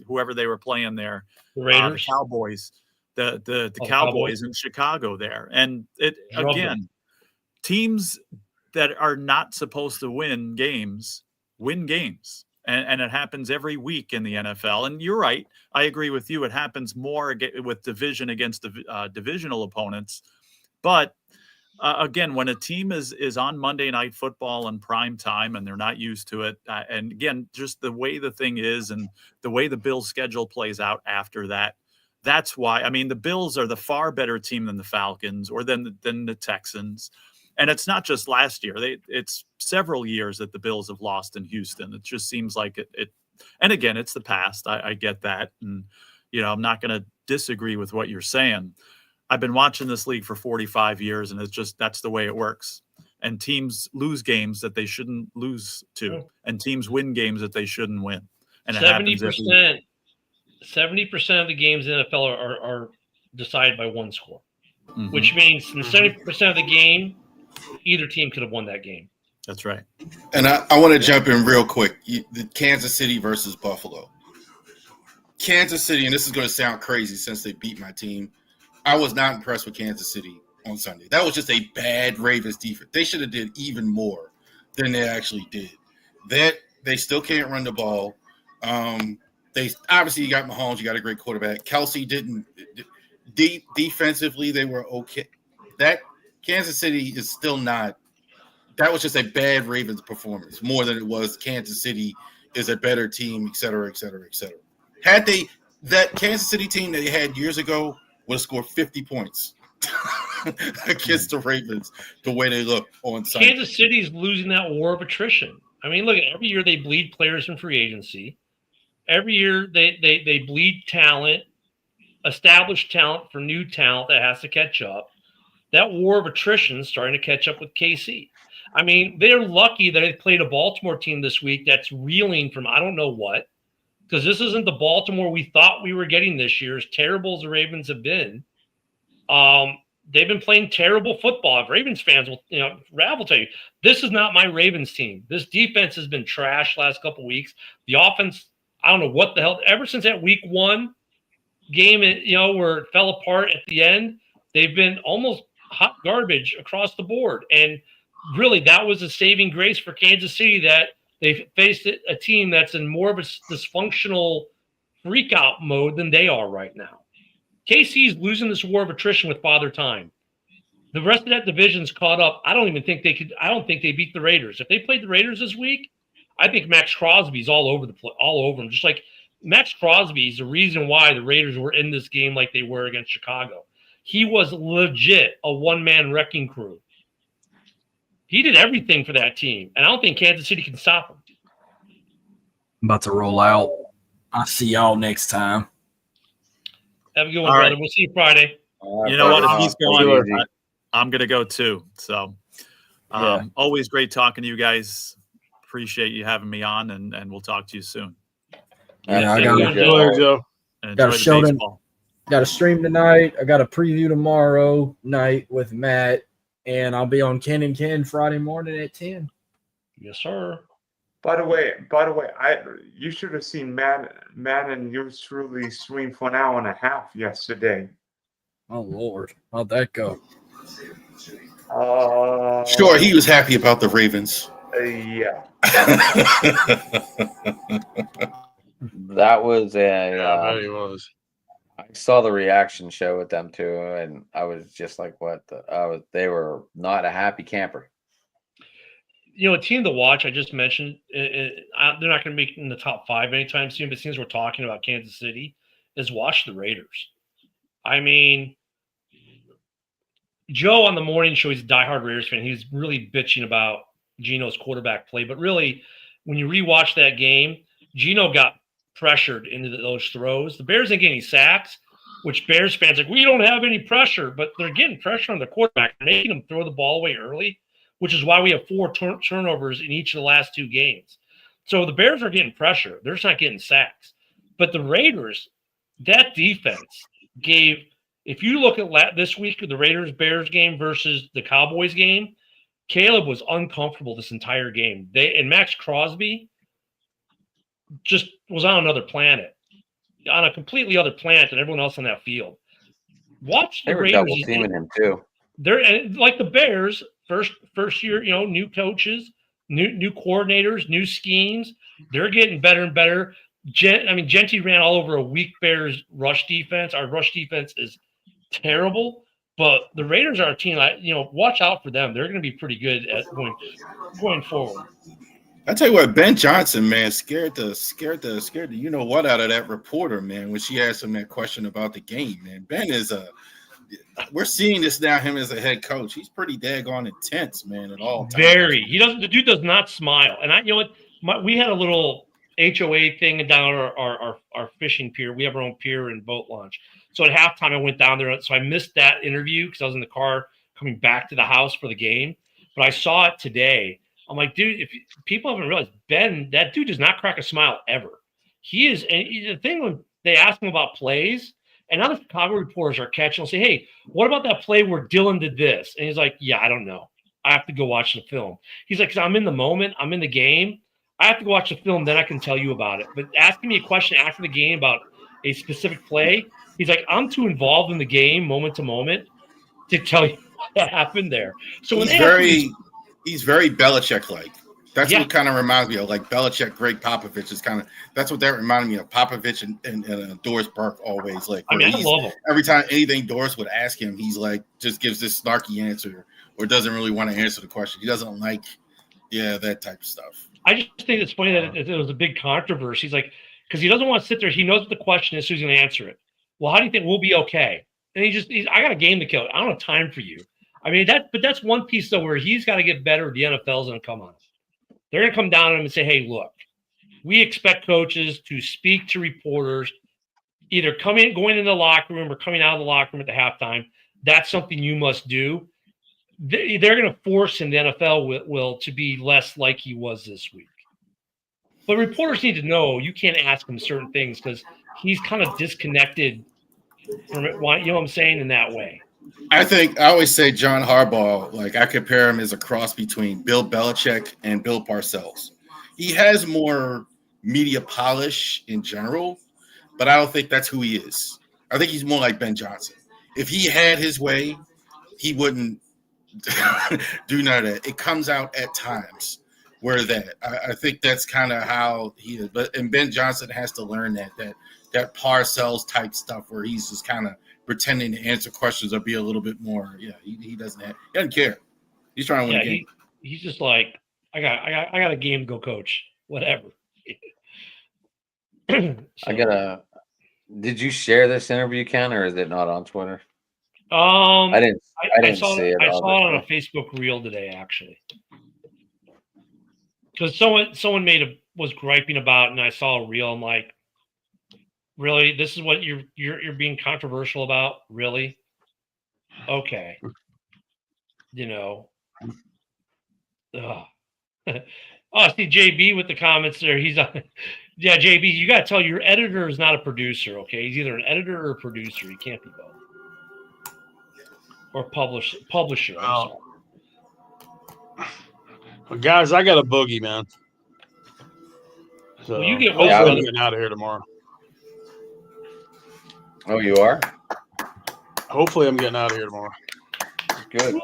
whoever they were playing there. The Raiders. The Cowboys. The Cowboys in Chicago there. And again, teams that are not supposed to win games win games. And it happens every week in the NFL. And you're right. I agree with you. It happens more with division against divisional opponents. But again, when a team is on Monday Night Football in prime time and they're not used to it, and again, just the way the thing is and the way the Bills' schedule plays out after that, that's why. I mean, the Bills are the far better team than the Falcons or than the Texans. And it's not just last year. It's several years that the Bills have lost in Houston. It just seems like it. And again, it's the past. I get that. And, I'm not going to disagree with what you're saying. I've been watching this league for 45 years, and that's the way it works. And teams lose games that they shouldn't lose to, and teams win games that they shouldn't win. And 70% of the games in the NFL are decided by one score, which means in 70% of the game, either team could have won that game. That's right. And I want to jump in real quick. The Kansas City versus Buffalo. Kansas City, and this is going to sound crazy since they beat my team, I was not impressed with Kansas City on Sunday. That was just a bad Ravens defense. They should have did even more than they actually did. They still can't run the ball. They obviously, you got Mahomes, you got a great quarterback. Kelsey didn't defensively, they were okay. That Kansas City is still not. That was just a bad Ravens performance more than it was Kansas City is a better team, et cetera, et cetera, et cetera. Had that Kansas City team that they had years ago would have scored 50 points against the Ravens the way they look on Sunday. Kansas City's losing that war of attrition. I mean, look, every year they bleed players in free agency. Every year they bleed talent, established talent for new talent that has to catch up. That war of attrition is starting to catch up with KC. I mean, they're lucky that they played a Baltimore team this week that's reeling from I don't know what, because this isn't the Baltimore we thought we were getting this year, as terrible as the Ravens have been. They've been playing terrible football. If Ravens fans will, Rav will tell you, this is not my Ravens team. This defense has been trash last couple weeks. The offense, I don't know what the hell. Ever since that week 1 game, where it fell apart at the end, they've been almost hot garbage across the board. And really, that was a saving grace for Kansas City, that they faced a team that's in more of a dysfunctional freak-out mode than they are right now. KC's losing this war of attrition with Father Time. The rest of that division's caught up. I don't think they beat the Raiders. If they played the Raiders this week, I think Max Crosby's all over them. Just like Max Crosby is the reason why the Raiders were in this game like they were against Chicago. He was legit a one-man wrecking crew. He did everything for that team, and I don't think Kansas City can stop him. I'm about to roll out. I'll see y'all next time. Have a good one, brother. We'll see you Friday. You know what? If he's going, I'm going to go too. So always great talking to you guys. Appreciate you having me on, and we'll talk to you soon. Yeah, I got a show got a stream tonight. I got a preview tomorrow night with Matt, and I'll be on Ken and Ken Friday morning at 10. Yes, sir. By the way, you should have seen Matt and yours truly stream for an hour and a half yesterday. Oh Lord, how'd that go? Sure, he was happy about the Ravens. Yeah. That was I bet he was. I saw the reaction show with them too, and I was just like, "What?" They were not a happy camper. You know, a team to watch. I just mentioned they're not going to make in the top 5 anytime soon. But since we're talking about Kansas City, is watch the Raiders. I mean, Joe on the morning show, he's a diehard Raiders fan. He was really bitching about Geno's quarterback play, but really, when you rewatch that game, Geno got pressured into those throws. The Bears didn't get any sacks, which Bears fans are like, we don't have any pressure, but they're getting pressure on the quarterback, making them throw the ball away early, which is why we have 4 turnovers in each of the last 2 games. So the Bears are getting pressure. They're just not getting sacks. But the Raiders, that defense gave – if you look at this week, the Raiders-Bears game versus the Cowboys game, Caleb was uncomfortable this entire game. And Max Crosby just was on another planet, on a completely other planet than everyone else on that field. Watch the Raiders. They were double teaming him too. They're like the Bears, first year, new coaches, new coordinators, new schemes. They're getting better and better. Genty ran all over a weak Bears rush defense. Our rush defense is terrible. But the Raiders are a team. Watch out for them. They're going to be pretty good at going forward. I tell you what, Ben Johnson, man, scared the you know what out of that reporter, man, when she asked him that question about the game, man. Ben is we're seeing this now. Him as a head coach, he's pretty daggone intense, man. At all times. Very. The dude does not smile. And we had a little HOA thing down our fishing pier. We have our own pier and boat launch. So at halftime, I went down there. So I missed that interview because I was in the car coming back to the house for the game. But I saw it today. I'm like, dude, if people haven't realized, Ben, that dude does not crack a smile ever. He is. And the thing when they ask him about plays, and now the Chicago reporters are catching and say, hey, what about that play where Dylan did this? And he's like, yeah, I don't know. I have to go watch the film. He's like, 'cause I'm in the moment. I'm in the game. I have to go watch the film. Then I can tell you about it. But asking me a question after the game about a specific play, he's like, I'm too involved in the game, moment to moment, to tell you what happened there. So when he's very Belichick-like. That's what kind of reminds me of, like Belichick, Greg Popovich is kind of. That's what that reminded me of. Popovich and Doris Burke always like. I love him. Every time anything Doris would ask him, he's like just gives this snarky answer or doesn't really want to answer the question. He doesn't like, that type of stuff. I just think it's funny that it was a big controversy. He's like, because he doesn't want to sit there. He knows what the question is, so he's going to answer it. Well, how do you think we'll be okay? And I got a game to kill. I don't have time for you. I mean, that's one piece though where he's got to get better. The NFL's going to come on him. They're going to come down on him and say, hey, look, we expect coaches to speak to reporters, either going into the locker room or coming out of the locker room at the halftime. That's something you must do. They're going to force him, the NFL will, to be less like he was this week. But reporters need to know you can't ask him certain things because he's kind of disconnected from it. You know what I'm saying, in that way. I always say John Harbaugh, like I compare him as a cross between Bill Belichick and Bill Parcells. He has more media polish in general, but I don't think that's who he is. I think he's more like Ben Johnson. If he had his way, he wouldn't do none of that. It comes out at times where that I think that's kind of how he is. But and Ben Johnson has to learn that Parcells type stuff where he's just kind of pretending to answer questions or be a little bit more. Yeah, he doesn't care. He's trying to win a game. He's just like, I got a game to go coach, whatever. So, did you share this interview, Ken, or is it not on Twitter? I didn't saw see it. I saw it on a Facebook reel today, actually, because someone was griping about it, and I saw a reel. I'm like, really? This is what you're being controversial about? Really? Okay. Oh, see JB with the comments there. He's on. Yeah, JB, you got to tell your editor is not a producer, okay? He's either an editor or a producer. He can't be both. Or publisher. I'm sorry. Well, guys, I got a boogie, man. So Well, you get hopefully I'm getting out of here tomorrow. Oh, you are? Hopefully I'm getting out of here tomorrow. Good.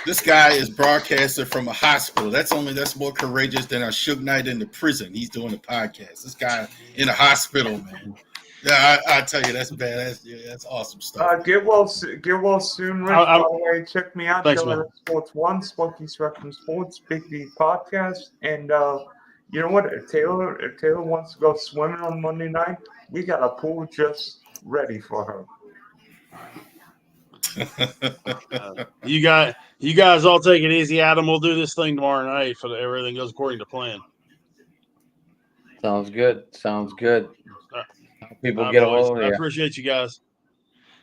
This guy is broadcaster from a hospital. That's more courageous than a Suge Knight in the prison. He's doing a podcast. This guy in a hospital, man. Yeah, I tell you, that's bad. That's awesome stuff. Get well soon, Rich. By the way, check me out. Thanks, Killer Sports 1, Smoky Spectrum Sports, Big D Podcast. And you know what? If Taylor wants to go swimming on Monday night, we got a pool just ready for her. You guys all take it easy, Adam. We'll do this thing tomorrow night if everything goes according to plan. Sounds good. People Right, get a boys. hold of I you. appreciate you guys.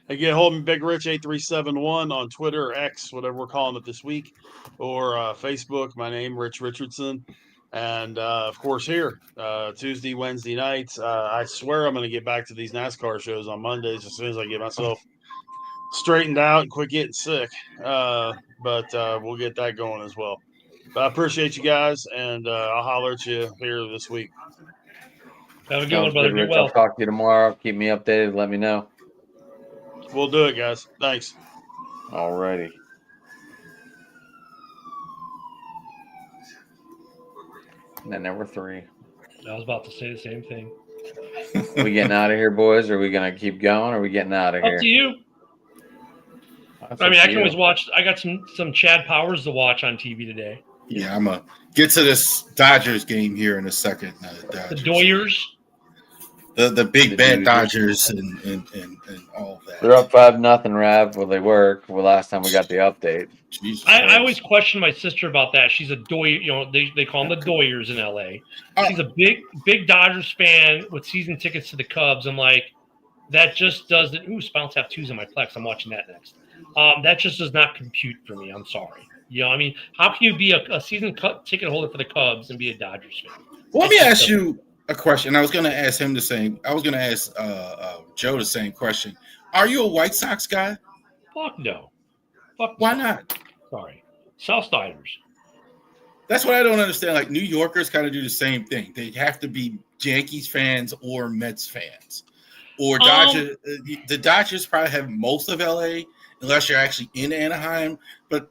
Hey, get hold of me, Big Rich 8371 on Twitter or X, whatever we're calling it this week, or Facebook. My name, Rich Richardson. And, of course, here, Tuesday, Wednesday nights. I swear I'm going to get back to these NASCAR shows on Mondays as soon as I get myself straightened out and quit getting sick. But we'll get that going as well. But I appreciate you guys, and I'll holler at you here this week. Have a good Sounds one, brother. good, Be Rich. well. I'll talk to you tomorrow. Keep me updated. Let me know. We'll do it, guys. Thanks. Alrighty. And then number 3. I was about to say the same thing. We getting out of here, boys? Or are we gonna keep going? Or are we getting out of here? Up to you. That's I mean, up I to can you. always watch. I got some Chad Powers to watch on TV today. Yeah, I'm going to get to this Dodgers game here in a second. The Doyers. The big The bad Dodgers. Dodgers and all that. They're up 5-0, Rav. Well, they were. Well, last time we got the update. Jesus I Christ. always question my sister about that. She's a Doyer. They call them the Doyers in LA. She's a big Dodgers fan with season tickets to the Cubs. I'm like, that just doesn't. Ooh, Spounce have 2s in my Plex. I'm watching that next. That just does not compute for me. I'm sorry. I mean, how can you be a season ticket holder for the Cubs and be a Dodgers fan? Well, let me ask you a question. I was going to ask him the same. I was going to ask Joe the same question. Are you a White Sox guy? Fuck no. Fuck. Why no. not? Sorry. Southsiders. That's what I don't understand. Like New Yorkers kind of do the same thing. They have to be Yankees fans or Mets fans. Or Dodgers. The Dodgers probably have most of LA, unless you're actually in Anaheim. But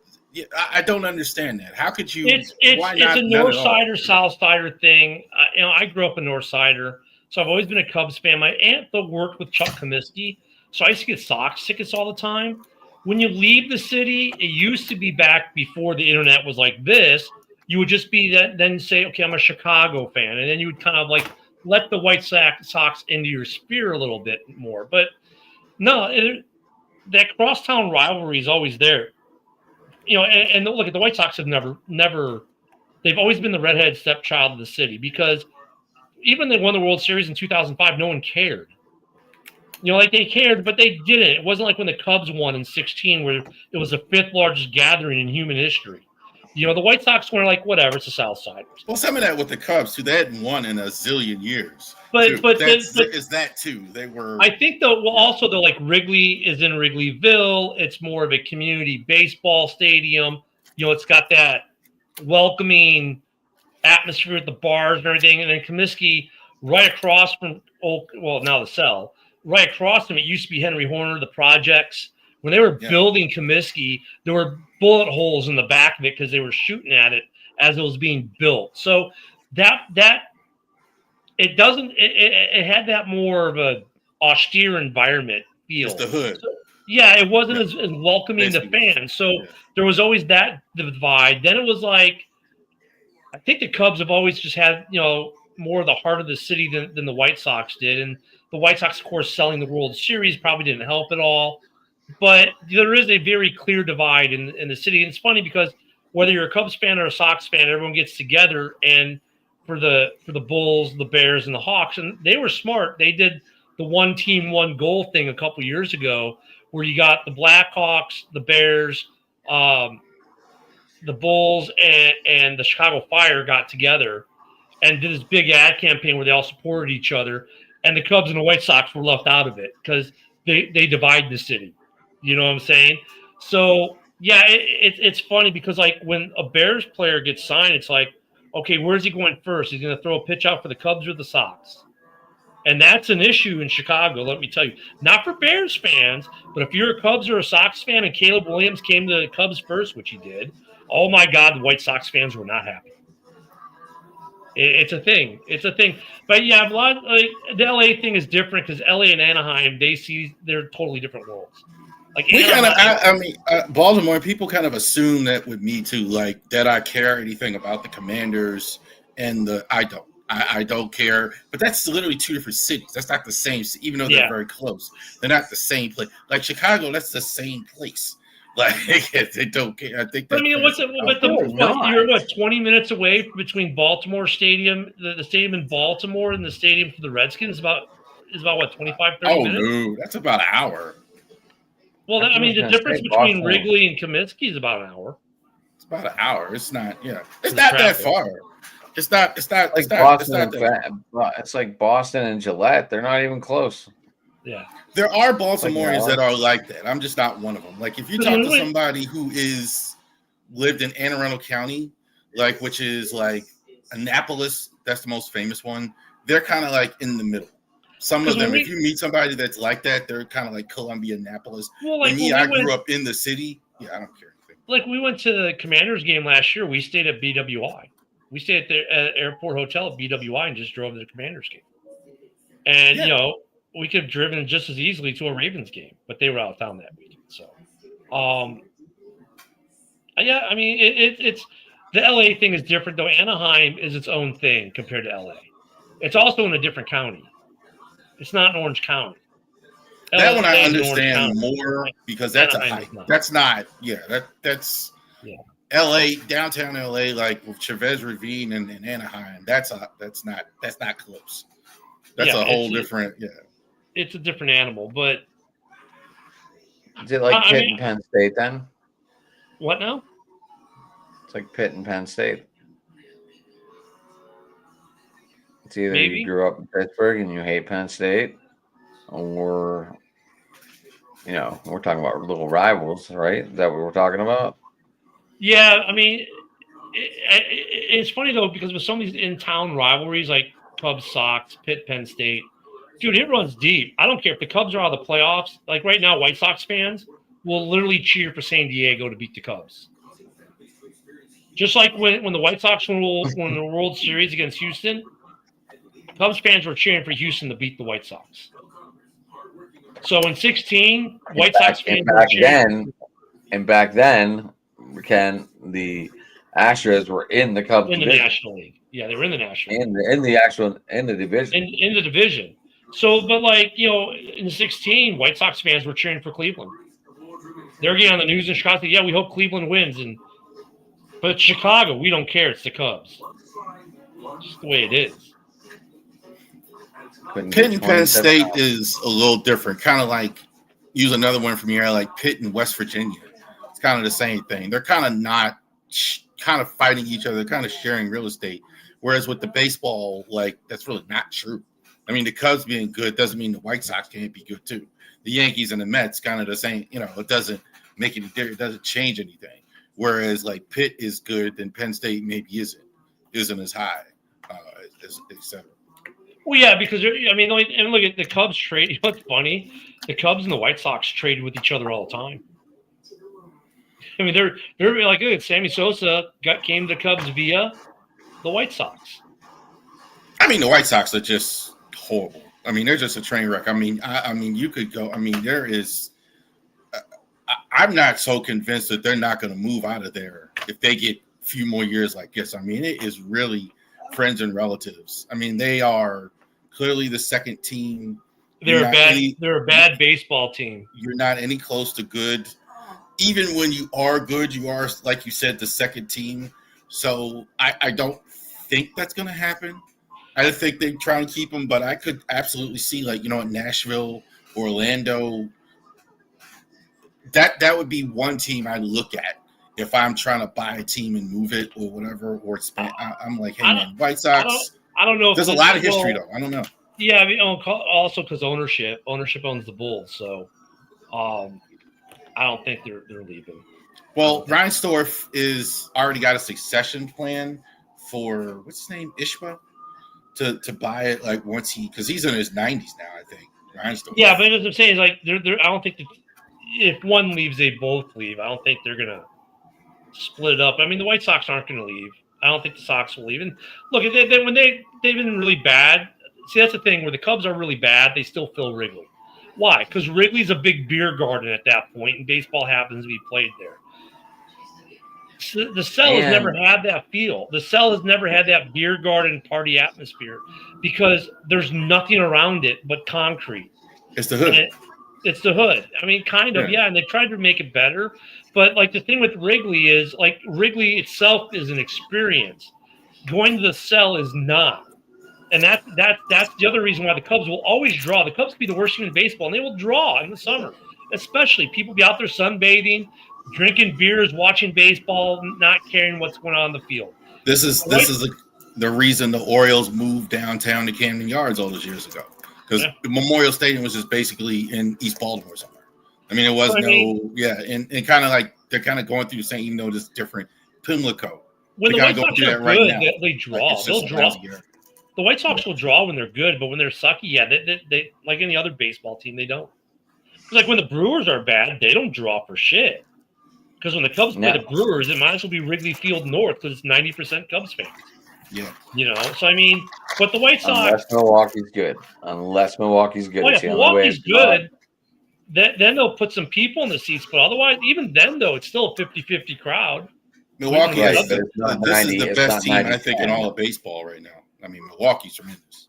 I don't understand that. How could you? It's a North Sider, South Sider thing. I grew up a North Sider, so I've always been a Cubs fan. My aunt though worked with Chuck Comiskey, so I used to get Sox tickets all the time. When you leave the city, it used to be back before the internet was like this. You would just be then say, okay, I'm a Chicago fan, and then you would kind of like let the White Sox into your sphere a little bit more. But no, that crosstown rivalry is always there. And look at the White Sox have never. They've always been the redheaded stepchild of the city because even they won the World Series in 2005, no one cared. Like they cared, but they didn't. It wasn't like when the Cubs won in 2016, where it was the 5th largest gathering in human history. The White Sox were like, whatever, it's a Southsiders. Well, some of that with the Cubs too. They hadn't won in a zillion years. But is that too? They were. I think also like Wrigley is in Wrigleyville. It's more of a community baseball stadium. It's got that welcoming atmosphere at the bars and everything. And then Comiskey, right across from now the Cell, right across from it used to be Henry Horner, the projects, When they were building Comiskey, there were bullet holes in the back of it because they were shooting at it as it was being built. So that it doesn't it had that more of a austere environment feel. Just the hood. So, yeah, it wasn't as welcoming to Basically. fans. So there was always that divide. Then it was like, I think the Cubs have always just had, more of the heart of the city than the White Sox did. And the White Sox, of course, selling the World Series probably didn't help at all. But there is a very clear divide in the city. And it's funny because whether you're a Cubs fan or a Sox fan, everyone gets together and for the Bulls, the Bears, and the Hawks. And they were smart. They did the one team, one goal thing a couple years ago where you got the Blackhawks, the Bears, the Bulls, and the Chicago Fire got together and did this big ad campaign where they all supported each other. And the Cubs and the White Sox were left out of it because they divide the city. You know what I'm saying? So, yeah, it's funny because, like, when a Bears player gets signed, it's like, okay, where's he going first? He's going to throw a pitch out for the Cubs or the Sox? And that's an issue in Chicago, let me tell you. Not for Bears fans, but if you're a Cubs or a Sox fan and Caleb Williams came to the Cubs first, which he did, oh, my God, the White Sox fans were not happy. It's a thing. It's a thing. But, yeah, the L.A. thing is different because L.A. and Anaheim, they're totally different worlds. Like Baltimore, people kind of assume that with me too, like that I care anything about the Commanders and I don't. I don't care. But that's literally two different cities. That's not the same, even though they're very close. They're not the same place. Like Chicago, that's the same place. Like they don't care. I think. You're 20 minutes away between Baltimore Stadium, the stadium in Baltimore, and the stadium for the Redskins. Is about what 25, 30 minutes? Oh no, that's about an hour. Well, the difference between Wrigley and Comiskey is about an hour. It's about an hour. It's not. Yeah, it's not that far. It's not Boston. It's like Boston and Gillette. They're not even close. Yeah. There are Baltimoreans that are like that. I'm just not one of them. Like if you talk to somebody who lived in Anne Arundel County, like which is like Annapolis, that's the most famous one. They're kind of like in the middle. Some of them, if you meet somebody that's like that, they're kind of like Columbia, Annapolis. Well, like I grew up in the city. Yeah, I don't care. Like we went to the Commanders game last year. We stayed at BWI. We stayed at the airport hotel at BWI and just drove to the Commanders game. And, we could have driven just as easily to a Ravens game, but they were out of town that weekend. So, it's the LA thing is different, though. Anaheim is its own thing compared to LA. It's also in a different county. It's not in Orange County. That one I understand more because that's LA, downtown LA, like with Chavez Ravine and Anaheim. That's not close. That's a whole different. Yeah, it's a different animal, but is it like Pitt and Penn State then? What now? It's like Pitt and Penn State. It's either Maybe. You grew up in Pittsburgh and you hate Penn State, or we're talking about little rivals, right? Is that what we're talking about? Yeah, I mean, it's funny though because with some of these in-town rivalries like Cubs, Sox, Pitt, Penn State, dude, it runs deep. I don't care if the Cubs are out of the playoffs. Like right now, White Sox fans will literally cheer for San Diego to beat the Cubs. Just like when the White Sox won the World Series against Houston, Cubs fans were cheering for Houston to beat the White Sox. So in 2016, White Sox fans were cheering. Back then, Ken, the Astros were in the Cubs in the National League. Yeah, they were in the National League. In the division. In the division. So, but in 16, White Sox fans were cheering for Cleveland. They were getting on the news in Chicago. Yeah, we hope Cleveland wins. But Chicago, we don't care. It's the Cubs. It's just the way it is. Pitt and Penn State is a little different. Kind of like, use another one from here, like Pitt and West Virginia. It's kind of the same thing. They're kind of not kind of fighting each other, kind of sharing real estate. Whereas with the baseball, like that's really not true. I mean, the Cubs being good doesn't mean the White Sox can't be good too. The Yankees and the Mets kind of the same. It doesn't make any difference. It doesn't change anything. Whereas like Pitt is good, then Penn State maybe isn't as high, etc. Well, yeah, because I mean, and look at the Cubs trade. You know what's funny? The Cubs and the White Sox trade with each other all the time. I mean, they're like, look, Sammy Sosa came to the Cubs via the White Sox. I mean, the White Sox are just horrible. I mean, they're just a train wreck. I mean, you could go. I mean, there is. I'm not so convinced that they're not going to move out of there if they get a few more years like this. I mean, it is really friends and relatives. I mean, they are clearly the second team. They're a bad baseball team. You're not any close to good. Even when you are good, you are, like you said, the second team. So I don't think that's going to happen. I think they try and keep them, but I could absolutely see, like, Nashville, Orlando. That would be one team I look at if I'm trying to buy a team and move it or whatever, or expand. I'm like, hey, man, White Sox. I don't know. There's a lot of history, though. I don't know. Yeah, I mean, also because ownership owns the Bulls, so I don't think they're leaving. Well, Reinsdorf is already got a succession plan for what's his name, Ishmael, to buy it like once because he's in his 90s now, I think. Reinsdorf. Yeah, but as I'm saying, is like I don't think if one leaves, they both leave. I don't think they're gonna split it up. I mean, the White Sox aren't gonna leave. I don't think the Sox will leave. And look, when they've been really bad. See, that's the thing where the Cubs are really bad. They still fill Wrigley. Why? Because Wrigley's a big beer garden at that point, and baseball happens to be played there. So the Cell has never had that feel. The Cell has never had that beer garden party atmosphere because there's nothing around it but concrete. It's the hood. It's the hood. I mean, kind of, yeah. And they've tried to make it better. But, like, the thing with Wrigley is, like, Wrigley itself is an experience. Going to the Cell is not. And that's the other reason why the Cubs will always draw. The Cubs can be the worst team in baseball, and they will draw in the summer. Especially people be out there sunbathing, drinking beers, watching baseball, not caring what's going on the field. This is the reason the Orioles moved downtown to Camden Yards all those years ago, because Memorial Stadium was just basically in East Baltimore somewhere. I mean, it was and kind of like they're kind of going through the same, even though it's different. Pimlico. When the White Sox are good, they draw. Like, they'll draw. The White Sox will draw when they're good, but when they're sucky, they like any other baseball team, they don't. It's like when the Brewers are bad, they don't draw for shit. Because when the Cubs play the Brewers, it might as well be Wrigley Field North because it's 90% Cubs fans. Yeah. So I mean, but the White Sox. Unless Milwaukee's good. Oh, yeah, if Milwaukee's good, then they'll put some people in the seats. But otherwise, even then, though, it's still a 50-50 crowd. Milwaukee is the best team, I think, in all of baseball right now. I mean, Milwaukee's tremendous.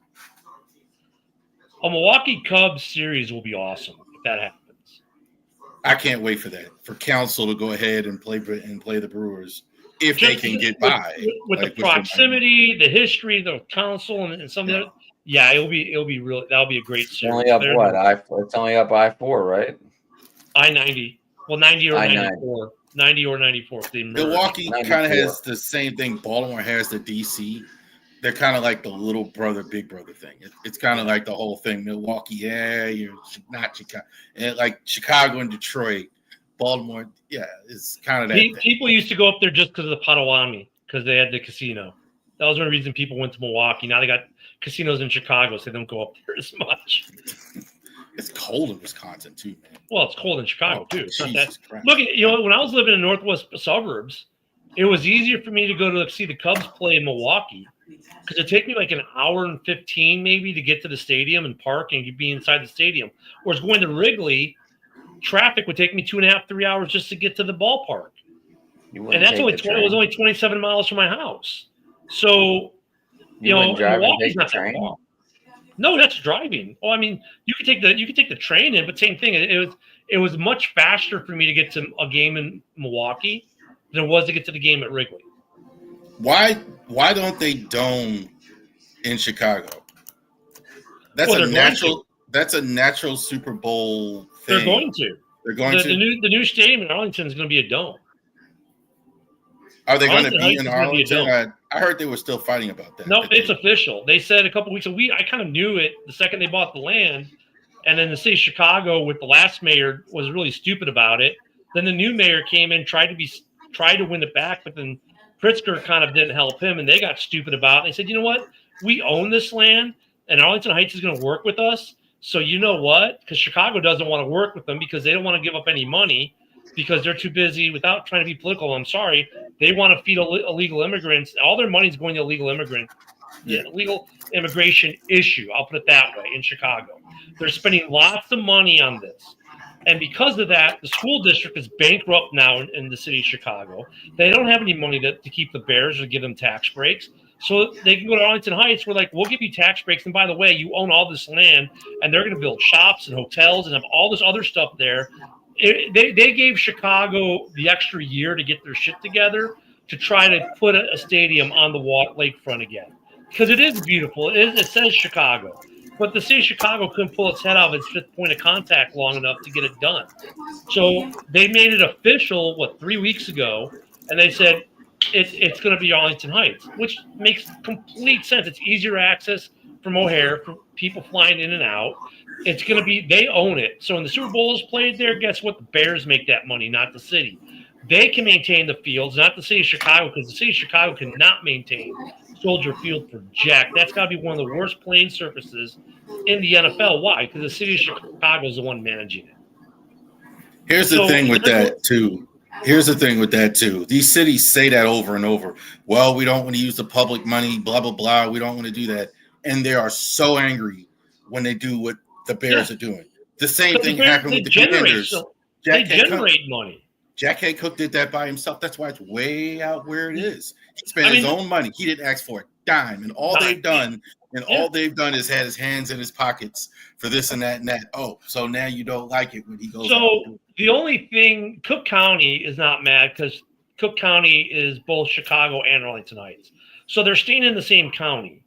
A Milwaukee Cubs series will be awesome if that happens. I can't wait for that. For Council to go ahead and play the Brewers if they can get by with the proximity, the history, the Council, and some of the. Yeah, it'll be real. That'll be a great series. Only up it's only up I-4, right? I-90. Well, 90 or 94. 90 or 94. Milwaukee kind of has the same thing Baltimore has to DC. They're kind of like the little brother, big brother thing. It's kind of like the whole thing. Milwaukee, you're not Chicago. And like Chicago and Detroit, Baltimore, it's kind of that. People used to go up there just because of the Potawatomi, because they had the casino. That was one reason people went to Milwaukee. Now they got casinos in Chicago, so they don't go up there as much. It's cold in Wisconsin too, man. Well, it's cold in Chicago too. Look, when I was living in northwest suburbs, it was easier for me to go to see the Cubs play in Milwaukee because it'd take me like an hour and 15 maybe to get to the stadium and park and be inside the stadium. Whereas going to Wrigley, traffic would take me 2.5, 3 hours just to get to the ballpark. And that's only it was only 27 miles from my house. So, Milwaukee's not that far. No, that's driving. Oh, I mean, you could take the train in, but same thing. It was much faster for me to get to a game in Milwaukee than it was to get to the game at Wrigley. Why don't they dome in Chicago? That's a natural Super Bowl thing. They're going to. The new stadium in Arlington is going to be a dome. Are they going to be in Arlington? I heard they were still fighting about that. No, it's official. They said a couple weeks ago. I kind of knew it the second they bought the land, and then the city of Chicago with the last mayor was really stupid about it. Then the new mayor came in, tried to win it back, but then Pritzker kind of didn't help him, and they got stupid about it. They said, you know what? We own this land. and Arlington Heights is going to work with us. So you know what? Because Chicago doesn't want to work with them because they don't want to give up any money because they're too busy without trying to be political. I'm sorry. They want to feed illegal immigrants. All their money is going to illegal immigration issue. I'll put it that way in Chicago. They're spending lots of money on this. And because of that, the school district is bankrupt now in the city of Chicago. They don't have any money to keep the Bears or give them tax breaks. So they can go to Arlington Heights. We're like, we'll give you tax breaks. And by the way, you own all this land, and they're going to build shops and hotels and have all this other stuff there. They gave Chicago the extra year to get their shit together to try to put a stadium on the lakefront again. Because it is beautiful. It says Chicago. But the city of Chicago couldn't pull its head out of its fifth point of contact long enough to get it done. So they made it official, 3 weeks ago, and they said it's going to be Arlington Heights, which makes complete sense. It's easier access from O'Hare for people flying in and out. It's going to be – they own it. So when the Super Bowl is played there, guess what? The Bears make that money, not the city. They can maintain the fields, not the city of Chicago, because the city of Chicago cannot maintain Soldier Field for jack. That's got to be one of the worst playing surfaces in the NFL. Why? Because the city of Chicago is the one managing it. Here's the thing with that, too. These cities say that over and over. Well, we don't want to use the public money, blah, blah, blah. We don't want to do that. And they are so angry when they do what the Bears are doing. The same thing happened with the Commanders. They generate money. Jack Hay Cook did that by himself. That's why it's way out where it is. He spent his own money. He didn't ask for a dime. And all they've done is had his hands in his pockets for this and that and that. Oh, so now you don't like it when he goes. So the only thing, Cook County is not mad because Cook County is both Chicago and Arlington Heights. So they're staying in the same county.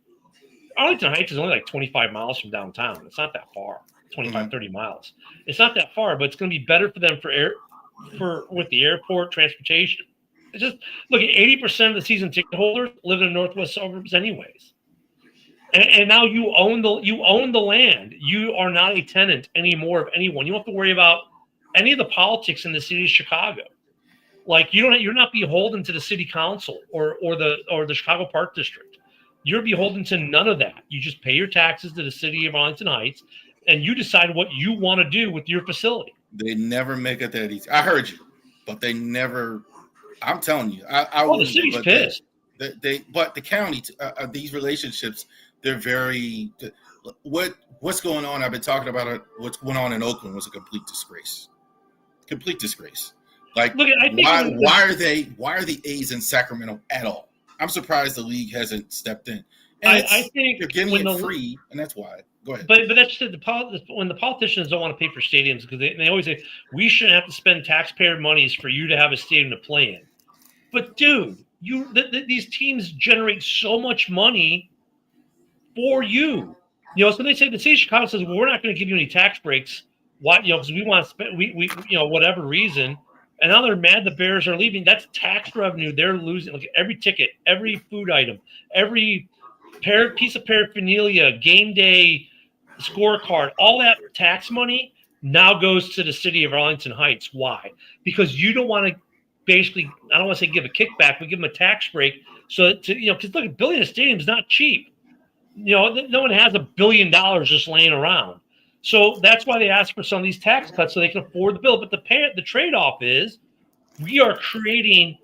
Arlington Heights is only like 25 miles from downtown. It's not that far, 25, 30 miles. It's not that far, but it's going to be better for them with the airport, transportation. It's just look at 80% of the season ticket holders live in the northwest suburbs anyways. And now you own the land. You are not a tenant anymore of anyone. You don't have to worry about any of the politics in the city of Chicago. Like you're not beholden to the city council or the Chicago Park District. You're beholden to none of that. You just pay your taxes to the city of Arlington Heights, and you decide what you want to do with your facility. They never make it that easy. I heard you, but they never. I'm telling you, the city's pissed. But the county, these relationships, they're very. What's going on? I've been talking about it. What's going on in Oakland was a complete disgrace. Complete disgrace. Like, why are the A's in Sacramento at all? I'm surprised the league hasn't stepped in. And I think they're giving it free, and that's why. Go ahead. But that's when the politicians don't want to pay for stadiums because they always say we shouldn't have to spend taxpayer monies for you to have a stadium to play in. But dude, these teams generate so much money for you. So they say the city of Chicago says, well, we're not going to give you any tax breaks. Why? Because we want to spend whatever reason. And now they're mad the Bears are leaving. That's tax revenue they're losing. Like every ticket, every food item, every piece of paraphernalia, game day scorecard, all that tax money now goes to the city of Arlington Heights. Why? Because you don't want to basically, I don't want to say give a kickback, but give them a tax break. So because look, $1 billion stadium is not cheap. No one has $1 billion just laying around. So that's why they ask for some of these tax cuts so they can afford the bill. But the trade-off is we are creating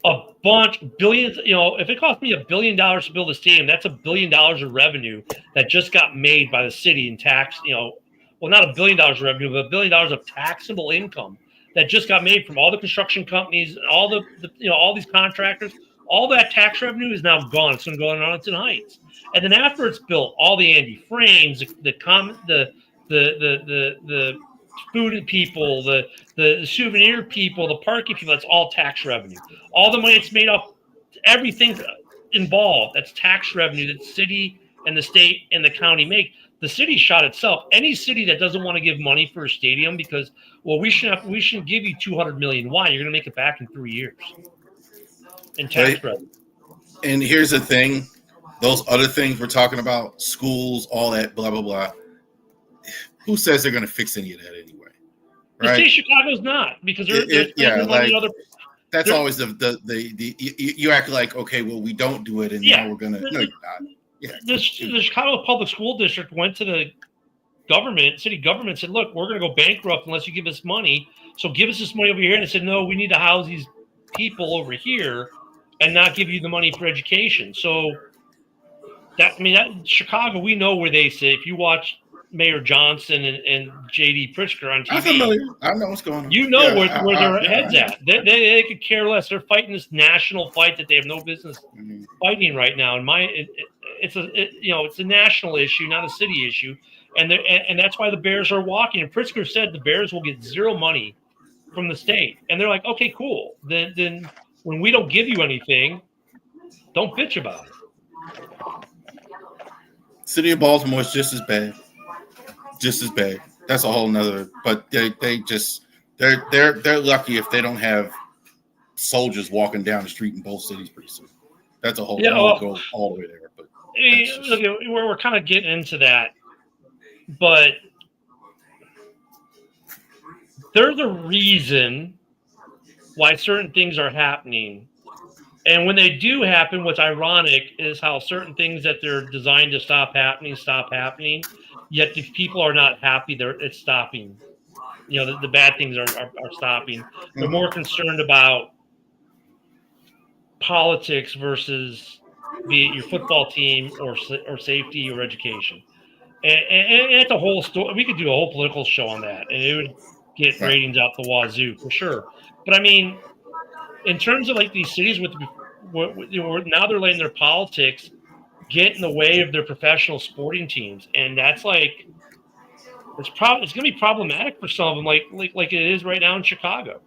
a bunch billions. If it cost me $1 billion to build a stadium, that's $1 billion of revenue that just got made by the city in tax. Well, not $1 billion of revenue, but $1 billion of taxable income that just got made from all the construction companies, all all these contractors. All that tax revenue is now gone. It's going to go on Arlington Heights. And then after it's built, all the Andy frames, the food people, the souvenir people, the parking people, that's all tax revenue. All the money it's made off, everything involved, that's tax revenue that the city and the state and the county make. The city shot itself. Any city that doesn't want to give money for a stadium because, well, we shouldn't give you $200 million. Why? You're going to make it back in 3 years. In tax revenue. And here's the thing. Those other things we're talking about, schools, all that, blah, blah, blah. Who says they're going to fix any of that anyway? Right? The city of Chicago's not because that's always the you act like, okay, well, we don't do it, and now we're going to. No, you're not. Yeah. The Chicago Public School District went to the city government, said, look, we're going to go bankrupt unless you give us money. So give us this money over here. And they said, no, we need to house these people over here and not give you the money for education. So Chicago, we know where they sit. If you watch Mayor Johnson and J.D. Pritzker on TV, I'm familiar. I know what's going on. You know where their head's at. They could care less. They're fighting this national fight that they have no business fighting right now. And it's a national issue, not a city issue. And that's why the Bears are walking. And Pritzker said the Bears will get zero money from the state. And they're like, okay, cool. Then when we don't give you anything, don't bitch about it. City of Baltimore is just as bad. Just as bad. That's a whole nother. But they're lucky if they don't have soldiers walking down the street in both cities pretty soon. That's a whole. Go all the way there. But we're kind of getting into that. But there's a reason why certain things are happening. And when they do happen, what's ironic is how certain things that they're designed to stop happening, yet if people are not happy, it's stopping. The bad things are stopping. They're more concerned about politics versus be it your football team or safety or education. And it's a whole story. We could do a whole political show on that, and it would get ratings out the wazoo for sure. But I mean, in terms of like these cities now they're letting their politics get in the way of their professional sporting teams, and that's like it's going to be problematic for some of them, like it is right now in Chicago.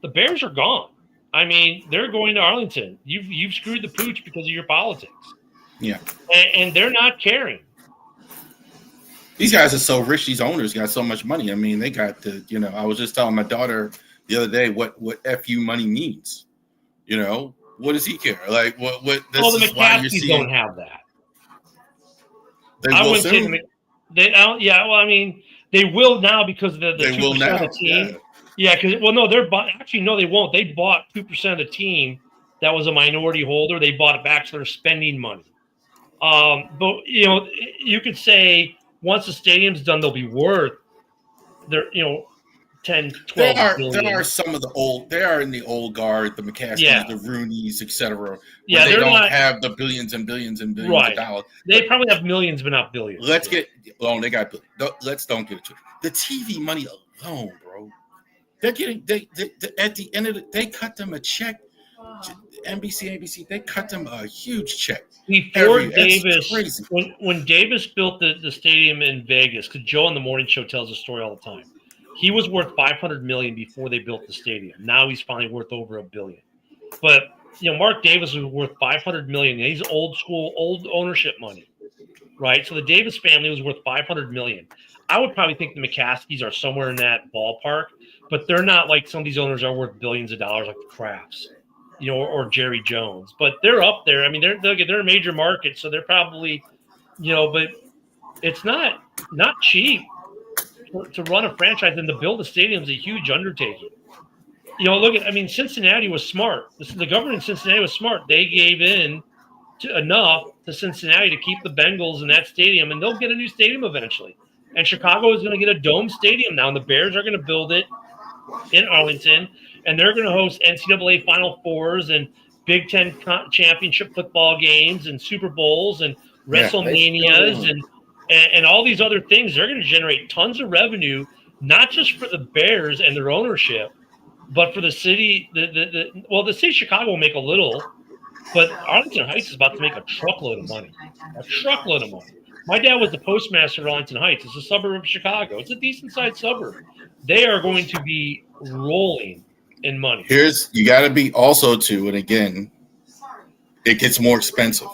The Bears are gone. I mean, they're going to Arlington. You've screwed the pooch because of your politics. Yeah, and they're not caring. These guys are so rich. These owners got so much money. I mean, they got the. I was just telling my daughter the other day what FU money means. What does he care? Like what? This the is why you're McCaskies seeing. Don't have that. They will soon. I mean, they will now because of the 2% of the team. Yeah, because actually no, they won't. They bought 2% of the team that was a minority holder. They bought it back, so they're spending money. But you could say once the stadium's done, they'll be worth 10, 12 billion. There are some of the old. They are in the old guard, the McCaskies, the Roonies, etc. Yeah, they don't have the billions and billions and billions of dollars. They probably have millions, but not billions. They got. Let's don't get it to the TV money alone, bro. They're getting at the end of they cut them a check. NBC, ABC, they cut them a huge check. Before Davis, when Davis built the stadium in Vegas, because Joe on the morning show tells the story all the time. He was worth $500 million before they built the stadium. Now he's finally worth over $1 billion. But Mark Davis was worth $500 million. He's old school, old ownership money, right? So the Davis family was worth $500 million. I would probably think the McCaskies are somewhere in that ballpark, but they're not like some of these owners are worth billions of dollars, like the Crafts, or Jerry Jones. But they're up there. I mean, they're a major market, so they're probably, but it's not cheap. To run a franchise and to build a stadium is a huge undertaking. Cincinnati was smart. The government in Cincinnati was smart. They gave in enough to Cincinnati to keep the Bengals in that stadium, and they'll get a new stadium eventually. And Chicago is going to get a dome stadium now, and the Bears are going to build it in Arlington, and they're going to host NCAA Final Fours and Big Ten championship football games and Super Bowls and WrestleManias and all these other things. They're going to generate tons of revenue, not just for the Bears and their ownership, but for the city. The city of Chicago will make a little, but Arlington Heights is about to make a truckload of money. My dad was the postmaster at Arlington Heights. It's a suburb of Chicago. It's a decent-sized suburb. They are going to be rolling in money. You got to be also too, and again, it gets more expensive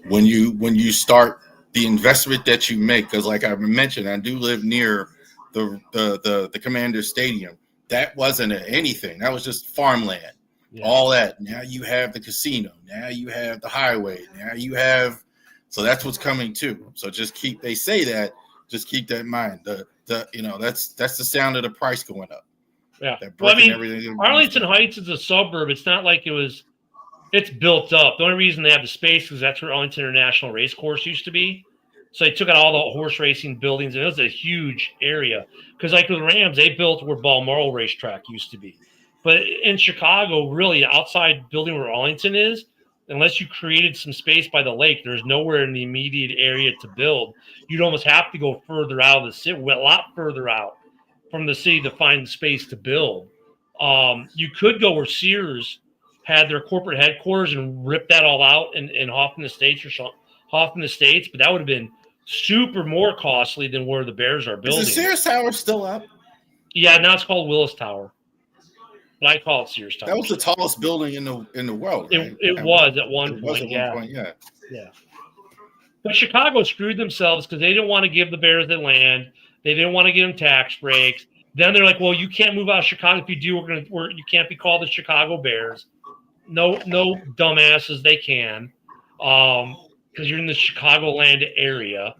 when you start. The investment that you make, because like I mentioned, I do live near the Commander Stadium. That wasn't anything. That was just farmland. Yeah. All that. Now you have the casino. Now you have the highway. Now you have. So that's what's coming too. So just keep that in mind. That's the sound of the price going up. Yeah. Well, Arlington Heights is a suburb. It's not like it was It's built up. The only reason they have the space is that's where Arlington International Race Course used to be. So they took out all the horse racing buildings, and it was a huge area. Because like with the Rams, they built where Balmoral Racetrack used to be. But in Chicago, really, outside building where Arlington is, unless you created some space by the lake, there's nowhere in the immediate area to build. You'd almost have to go further out of the city, a lot further out from the city to find space to build. You could go where Sears had their corporate headquarters and rip that all out in Hoffman Estates or Hoffman Estates, but that would have been super more costly than where the Bears are building. Is the Sears Tower still up? Yeah, now it's called Willis Tower. But I call it Sears Tower. That was the tallest building in the world. Right? It was at one point. Yeah. Yeah. But Chicago screwed themselves because they didn't want to give the Bears the land. They didn't want to give them tax breaks. Then they're like, well, you can't move out of Chicago. If you do, you can't be called the Chicago Bears. No dumbasses, they can. Because you're in the Chicagoland area.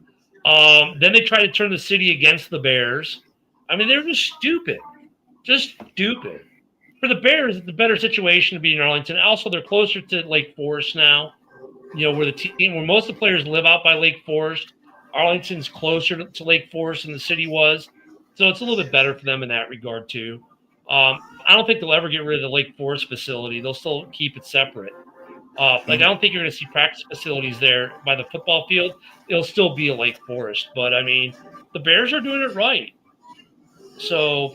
Then they try to turn the city against the Bears. I mean, they're just stupid. Just stupid. For the Bears, it's a better situation to be in Arlington. Also, they're closer to Lake Forest now, where most of the players live out by Lake Forest. Arlington's closer to Lake Forest than the city was. So it's a little bit better for them in that regard, too. I don't think they'll ever get rid of the Lake Forest facility. They'll still keep it separate. I don't think you're going to see practice facilities there by the football field. It'll still be a Lake Forest. But, I mean, the Bears are doing it right. So,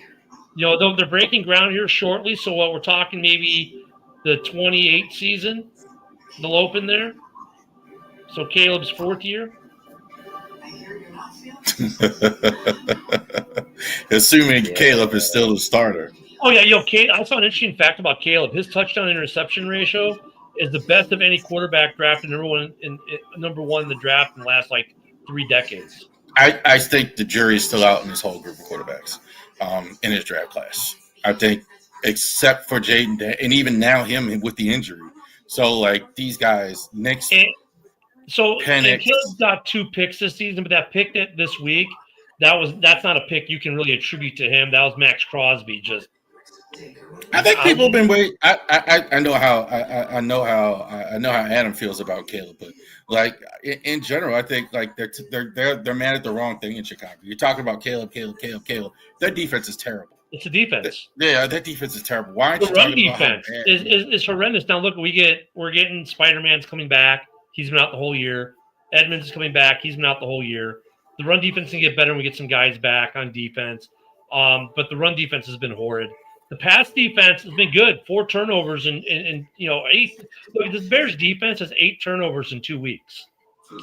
they're breaking ground here shortly. So, what we're talking maybe the 28 season, they'll open there. So, Caleb's fourth year. Assuming Caleb is still the starter. Oh, yeah. I saw an interesting fact about Caleb. His touchdown interception ratio is the best of any quarterback drafted number one in the draft in the last 3 decades. I think the jury's still out in this whole group of quarterbacks in his draft class. I think, except for Jaden, and even now him with the injury. So these guys, Nick's. So Caleb got 2 picks this season, but that pick this week, that's not a pick you can really attribute to him. That was Max Crosby. I think people have been waiting. I know how Adam feels about Caleb, but in general, I think they're mad at the wrong thing in Chicago. You're talking about Caleb. Their defense is terrible. It's a defense. Yeah, that defense is terrible. Why aren't the you run talking defense about is horrendous. Now look, we're getting Spider-Man's coming back. He's been out the whole year. Edmonds is coming back. He's been out the whole year. The run defense can get better when we get some guys back on defense. But the run defense has been horrid. The pass defense has been good. 4 turnovers and 8. Look, the Bears defense has 8 turnovers in 2 weeks.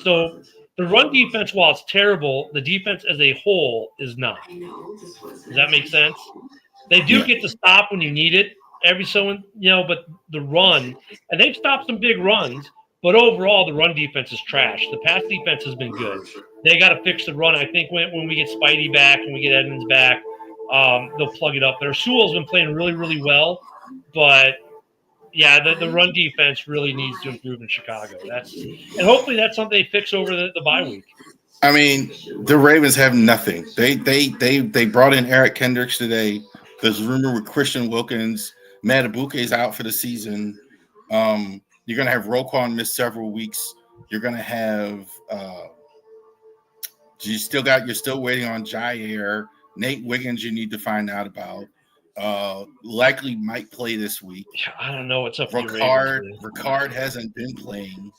So the run defense, while it's terrible, the defense as a whole is not. Does that make sense? They do get to stop when you need it every so, but the run, and they've stopped some big runs. But overall, the run defense is trash. The pass defense has been good. They got to fix the run. I think when we get Spidey back and we get Edmonds back, they'll plug it up there. Sewell's been playing really, really well. But, the run defense really needs to improve in Chicago. And hopefully that's something they fix over the bye week. I mean, the Ravens have nothing. They brought in Eric Kendricks today. There's rumor with Christian Wilkins. Matabuke's out for the season. You're going to have Roquan miss several weeks. You're going to have you're still waiting on Jair. Nate Wiggins you need to find out about. Likely might play this week. I don't know what's up with Ricard hasn't been playing.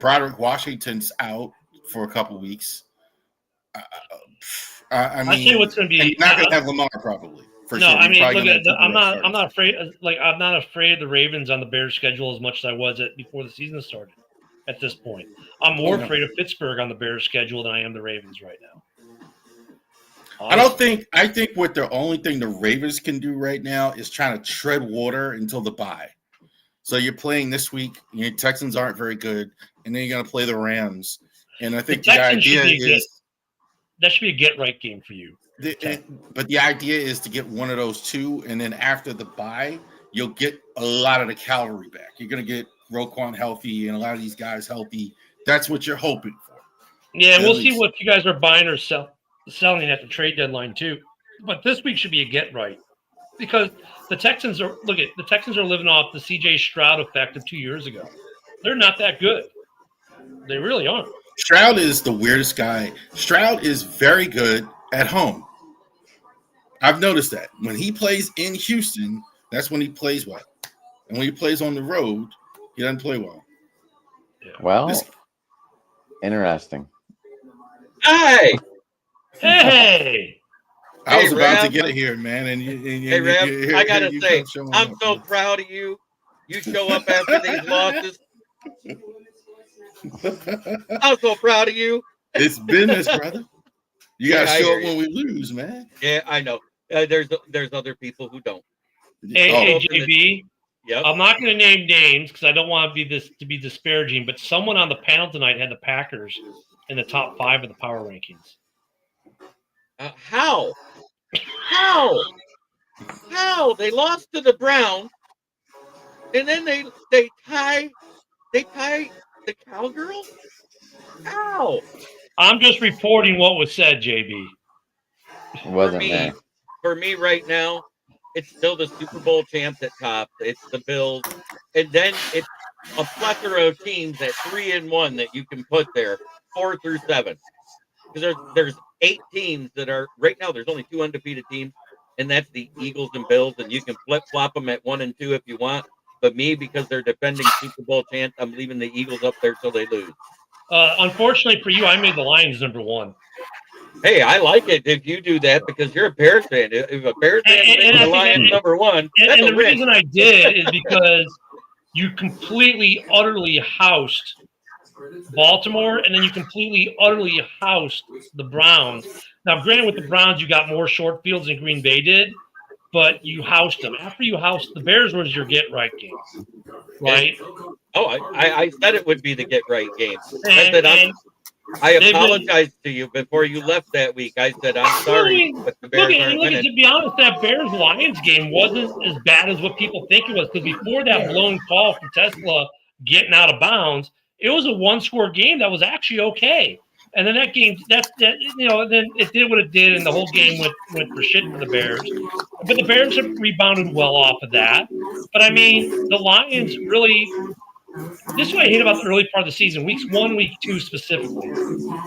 Broderick Washington's out for a couple weeks. I mean, I tell you what's going to be not going to have Lamar probably. For no, sure. I mean, I'm not afraid. I'm not afraid of the Ravens on the Bears schedule as much as I was before the season started. At this point, I'm more afraid of Pittsburgh on the Bears schedule than I am the Ravens right now. I think what the only thing the Ravens can do right now is trying to tread water until the bye. So you're playing this week. Your Texans aren't very good, and then you're going to play the Rams. And I think the idea is that should be a get right game for you. But the idea is to get one of those 2, and then after the bye, you'll get a lot of the cavalry back. You're going to get Roquan healthy and a lot of these guys healthy. That's what you're hoping for. Yeah, we'll see what you guys are buying or selling at the trade deadline too. But this week should be a get right. Because the Texans are living off the C.J. Stroud effect of 2 years ago. They're not that good. They really aren't. Stroud is the weirdest guy. Stroud is very good at home. I've noticed that. When he plays in Houston, that's when he plays well. And when he plays on the road, he doesn't play well. Well, interesting. Hey! Hey! I was Hey, about to Rev. get it here, man. And Hey, Rev, I got to say, I'm so proud of you. You show up after these losses. I'm so proud of you. It's business, brother. You got to Yeah, I show hear up you. when we lose, man. Yeah, I know. There's other people who don't. Hey, JB. Yep. I'm not going to name names because I don't want to be disparaging, but someone on the panel tonight had the Packers in the top 5 of the power rankings. How? They lost to the Browns, and then they tie the Cowgirls? How? I'm just reporting what was said, JB. It wasn't there. For me right now, it's still the Super Bowl champs at top. It's the Bills, and then it's a plethora of teams at 3-1 that you can put there, 4 through 7. Because there's 8 teams that are right now. There's only 2 undefeated teams, and that's the Eagles and Bills. And you can flip flop them at 1 and 2 if you want. But me, because they're defending Super Bowl champs, I'm leaving the Eagles up there till they lose. Unfortunately for you, I made the Lions number 1. Hey, I like it if you do that because you're a Bears fan. If a Bears fan makes the Lions number 1, that's and a the win. reason I did is because you completely, utterly housed Baltimore, and then you completely, utterly housed the Browns. Now, granted, with the Browns, you got more short fields than Green Bay did, but you housed them. After you housed the Bears, was your get-right game, right? I said it would be the get-right game. I And apologized to you before you left that week. I said, I'm sorry, but the Bears aren't winning. To be honest, that Bears-Lions game wasn't as bad as what people think it was, because before that blown call for Tesla getting out of bounds, it was a one-score game that was actually okay. And then that game, then it did what it did, and the whole game went for shit for the Bears. But the Bears have rebounded well off of that. But, I mean, the Lions really – this is what I hate about the early part of the season, weeks 1, week 2 specifically.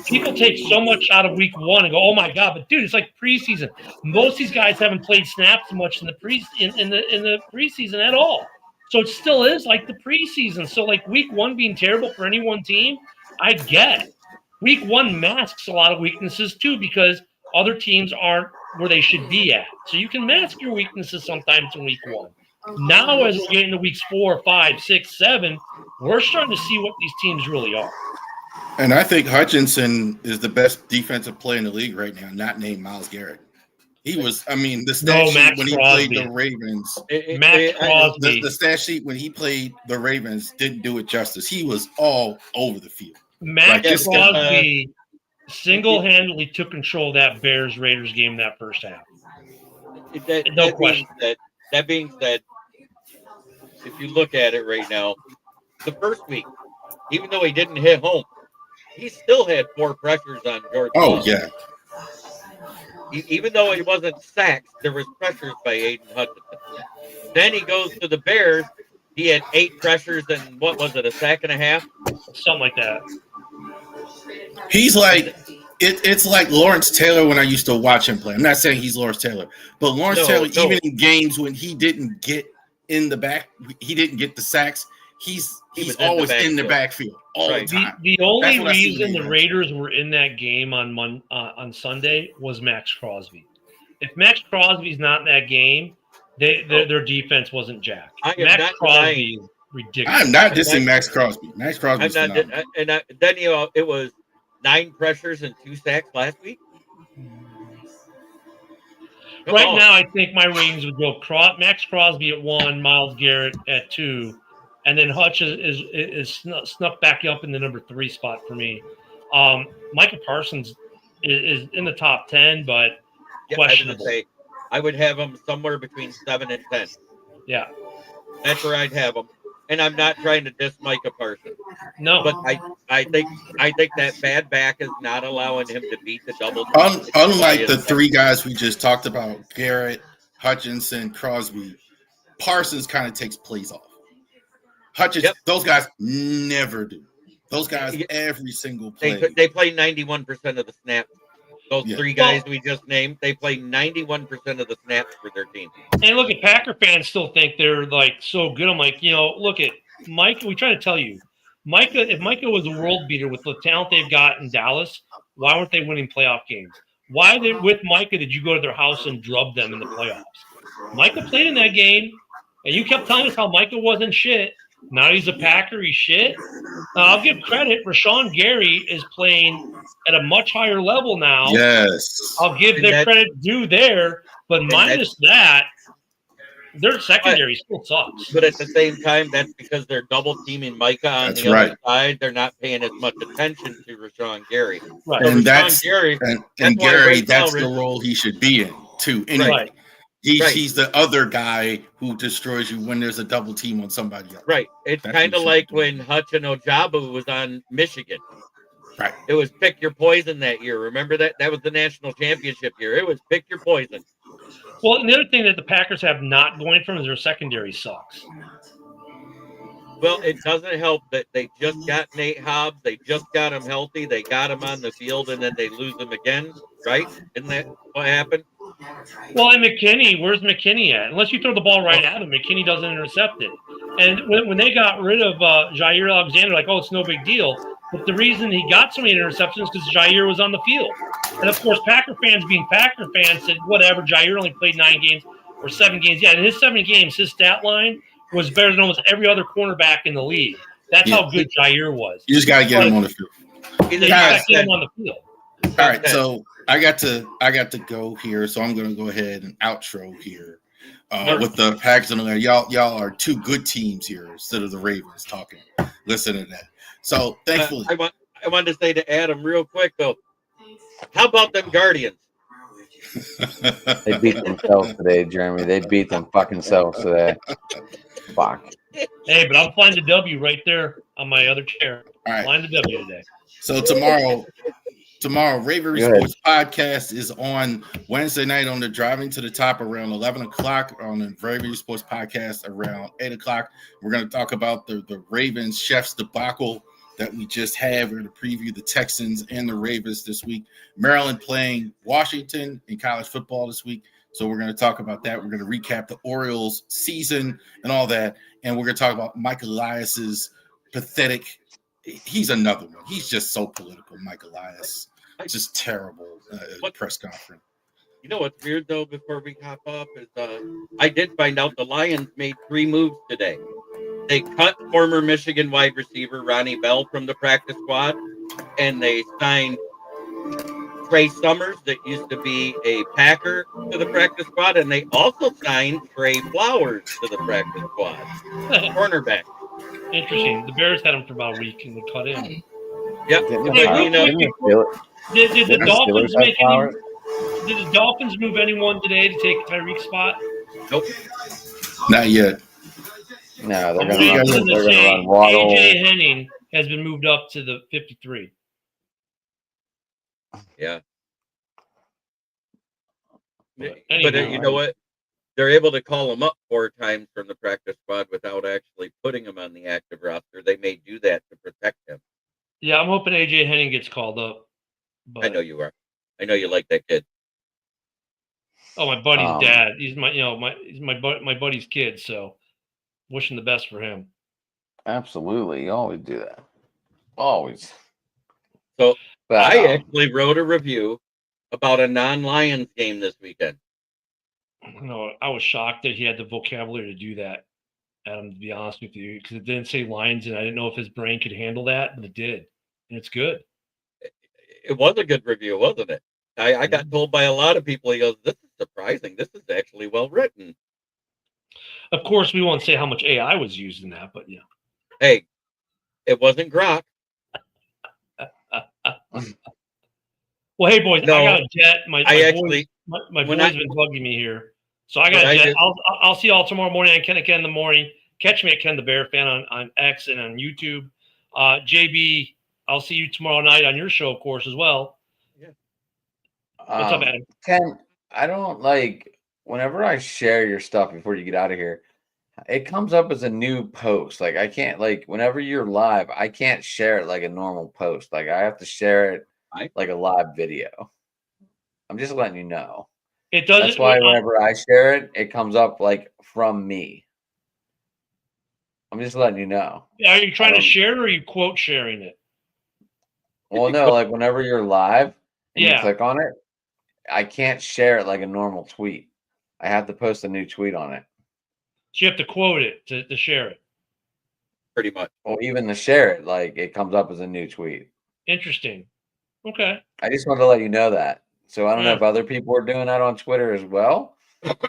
People take so much out of week 1 and go, "Oh my god!" But dude, it's like preseason. Most of these guys haven't played snaps much in the preseason at all. So it still is like the preseason. So like week 1 being terrible for any one team, I get it. Week 1 masks a lot of weaknesses too because other teams aren't where they should be at. So you can mask your weaknesses sometimes in week 1. Now, as we get into weeks 4, 5, 6, 7, we're starting to see what these teams really are. And I think Hutchinson is the best defensive player in the league right now, not named Myles Garrett. He was, the stat sheet when he played the Ravens. The stat sheet when he played the Ravens didn't do it justice. He was all over the field. Max Crosby single-handedly took control of that Bears-Raiders game that first half. No question. That being said, if you look at it right now, the first week, even though he didn't hit home, he still had 4 pressures on George. Oh, yeah. Even though he wasn't sacked, there was pressures by Aiden Hutchinson. Then he goes to the Bears. He had 8 pressures and what was it, a sack and a half? Something like that. He's like it's like Lawrence Taylor when I used to watch him play. I'm not saying he's Lawrence Taylor, but Lawrence Taylor, even in games when he didn't get in the back, he didn't get the sacks. He's always in the backfield all the time. The only reason the Raiders were in that game on Sunday was Max Crosby. If Max Crosby's not in that game, their defense wasn't jack. Max Crosby is ridiculous. I'm not dissing Max Crosby. Max Crosby's phenomenal. Then it was 9 pressures and 2 sacks last week. Right now, I think my ratings would go Max Crosby at 1, Myles Garrett at 2, and then Hutch is snuck back up in the number 3 spot for me. Micah Parsons is in the top 10, but questionable. I would have him somewhere between 7 and 10. Yeah, that's where I'd have him. And I'm not trying to diss Micah Parsons. No, but I think that bad back is not allowing him to beat the double. Unlike the 3 guys we just talked about, Garrett, Hutchinson, Crosby. Parsons kind of takes plays off. Hutchinson, those guys never do. Those guys, every single play. They play 91% of the snaps. Those three guys we just named, they play 91% of the snaps for their team. And look at Packer fans still think they're like so good. I'm like, look at Mike. We try to tell you, Micah. If Micah was a world beater with the talent they've got in Dallas, why weren't they winning playoff games? Why with Micah did you go to their house and drub them in the playoffs? Micah played in that game, and you kept telling us how Micah wasn't shit. Now he's a Packer. He's shit. I'll give credit. Rashawn Gary is playing at a much higher level now. Yes. I'll give their credit due there. But minus that, their secondary still sucks. But at the same time, that's because they're double teaming Micah on the other side. They're not paying as much attention to Rashawn Gary. Right. And that's Gary. And Gary, that's the role he should be in too. Anyway. Right. He's the other guy who destroys you when there's a double team on somebody else. Right. It's kind of like when Hutch and Ojabu was on Michigan. Right. It was pick your poison that year. Remember that? That was the national championship year. It was pick your poison. Well, and the other thing that the Packers have not going from is their secondary sucks. Well, it doesn't help that they just got Nate Hobbs. They just got him healthy. They got him on the field, and then they lose him again, right? Isn't that what happened? Well, and McKinney, where's McKinney at? Unless you throw the ball right at him, McKinney doesn't intercept it. And when they got rid of Jair Alexander, like, it's no big deal. But the reason he got so many interceptions is because Jair was on the field. And, of course, Packer fans being Packer fans said, whatever, Jair only played 9 games or 7 games. Yeah, in his 7 games, his stat line was better than almost every other cornerback in the league. That's how good Jair was. You just got to get him on the field. You got to get him on the field. All right, so I got to go here, so I'm going to go ahead and outro here with the Packers and y'all are 2 good teams here instead of the Ravens talking. Listen to that. So thankfully, I wanted to say to Adam real quick though. How about them Guardians? They beat themselves today, Jeremy. They beat them fucking selves today. Fuck. Hey, but I'm flying the W right there on my other chair. All right. Flying the W today. So tomorrow, Ravery Sports Podcast is on Wednesday night on the Driving to the Top around 11 o'clock on the Ravery Sports Podcast around 8 o'clock. We're going to talk about the Ravens Chefs debacle that we just had. We're going to preview the Texans and the Ravens this week. Maryland playing Washington in college football this week. So we're going to talk about that. We're going to recap the Orioles season and all that. And we're going to talk about Mike Elias's pathetic. He's another one. He's just so political, Mike Elias. Just terrible press conference. You know what's weird, though, before we hop off, is I did find out the Lions made 3 moves today. They cut former Michigan wide receiver Ronnie Bell from the practice squad, and they signed Trey Summers, that used to be a Packer, to the practice squad, and they also signed Trey Flowers to the practice squad, cornerback. Interesting. The Bears had him for about a week and they cut him. Yep. Did the Dolphins make any? Did the Dolphins move anyone today to take Tyreek's spot? Nope. Not yet. No, they're going to run Waddle. AJ Henning has been moved up to the 53. Yeah. Anyway, but you know what? They're able to call him up 4 times from the practice squad without actually putting him on the active roster. They may do that to protect him. Yeah, I'm hoping AJ Henning gets called up. But... I know you are. I know you like that kid. Oh, my buddy's dad. He's my buddy's kid. So, wishing the best for him. Absolutely, you always do that. Always. So I actually wrote a review about a non-Lions game this weekend. No, I was shocked that he had the vocabulary to do that, Adam, to be honest with you, because it didn't say Lions, and I didn't know if his brain could handle that, but it did, and it's good. It was a good review, wasn't it? I got told by a lot of people, he goes, this is surprising. This is actually well written. Of course, we won't say how much AI was used in that, but yeah. Hey, it wasn't Grok. Well, hey, boys, no, I got a jet. My boys been bugging me here. So I got a jet. I'll see y'all tomorrow morning on Ken in the morning. Catch me at Ken the Bear Fan on X and on YouTube. JB, I'll see you tomorrow night on your show, of course, as well. Yeah. What's up, Adam? Ken, I don't whenever I share your stuff before you get out of here, it comes up as a new post. Like I can't like whenever you're live, I can't share it like a normal post. Like I have to share it like a live video. I'm just letting you know. It doesn't. That's why whenever I share it, it comes up like from me. I'm just letting you know. Are you trying to share it or are you quote sharing it? Well, no, like whenever you're live and you Yeah. click on it, I can't share it like a normal tweet. I have to post a new tweet on it. So you have to quote it to share it. Pretty much. Well, even to share it, like it comes up as a new tweet. Interesting. Okay. I just wanted to let you know that. So I don't know Yeah. if other people are doing that on Twitter as well,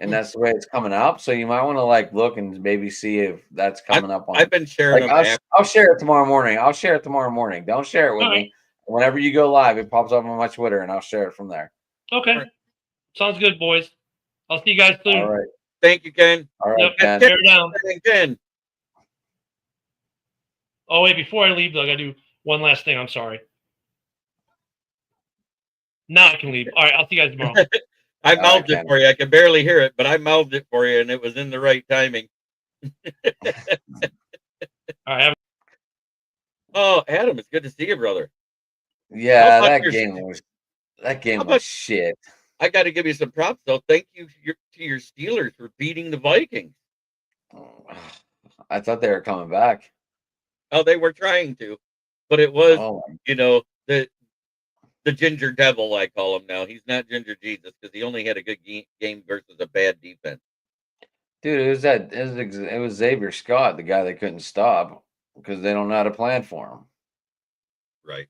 and that's the way it's coming up. So you might want to like look and maybe see if that's coming up on. I've been sharing like, them. I'll share it tomorrow morning. I'll share it tomorrow morning. Don't share it with All me. right. Whenever you go live, it pops up on my Twitter, and I'll share it from there. Okay. Right. Sounds good, boys. I'll see you guys soon. All right. Thank you, Ken. All right, Yep. Ken. Bear down. Ken. Oh, wait, before I leave, though, I got to do one last thing. I'm sorry. Now I can leave. All right, I'll see you guys tomorrow. I mouthed it for you. I can barely hear it, but I mouthed it for you, and it was in the right timing. All right. Oh, Adam, it's good to see you, brother. Yeah, that game was shit. I got to give you some props, though. Thank you to your Steelers for beating the Vikings. I thought they were coming back. Oh, they were trying to, but it was, the Ginger Devil, I call him now. He's not Ginger Jesus because he only had a good game versus a bad defense. Dude, it was Xavier Scott, the guy they couldn't stop because they don't know how to plan for him. Right.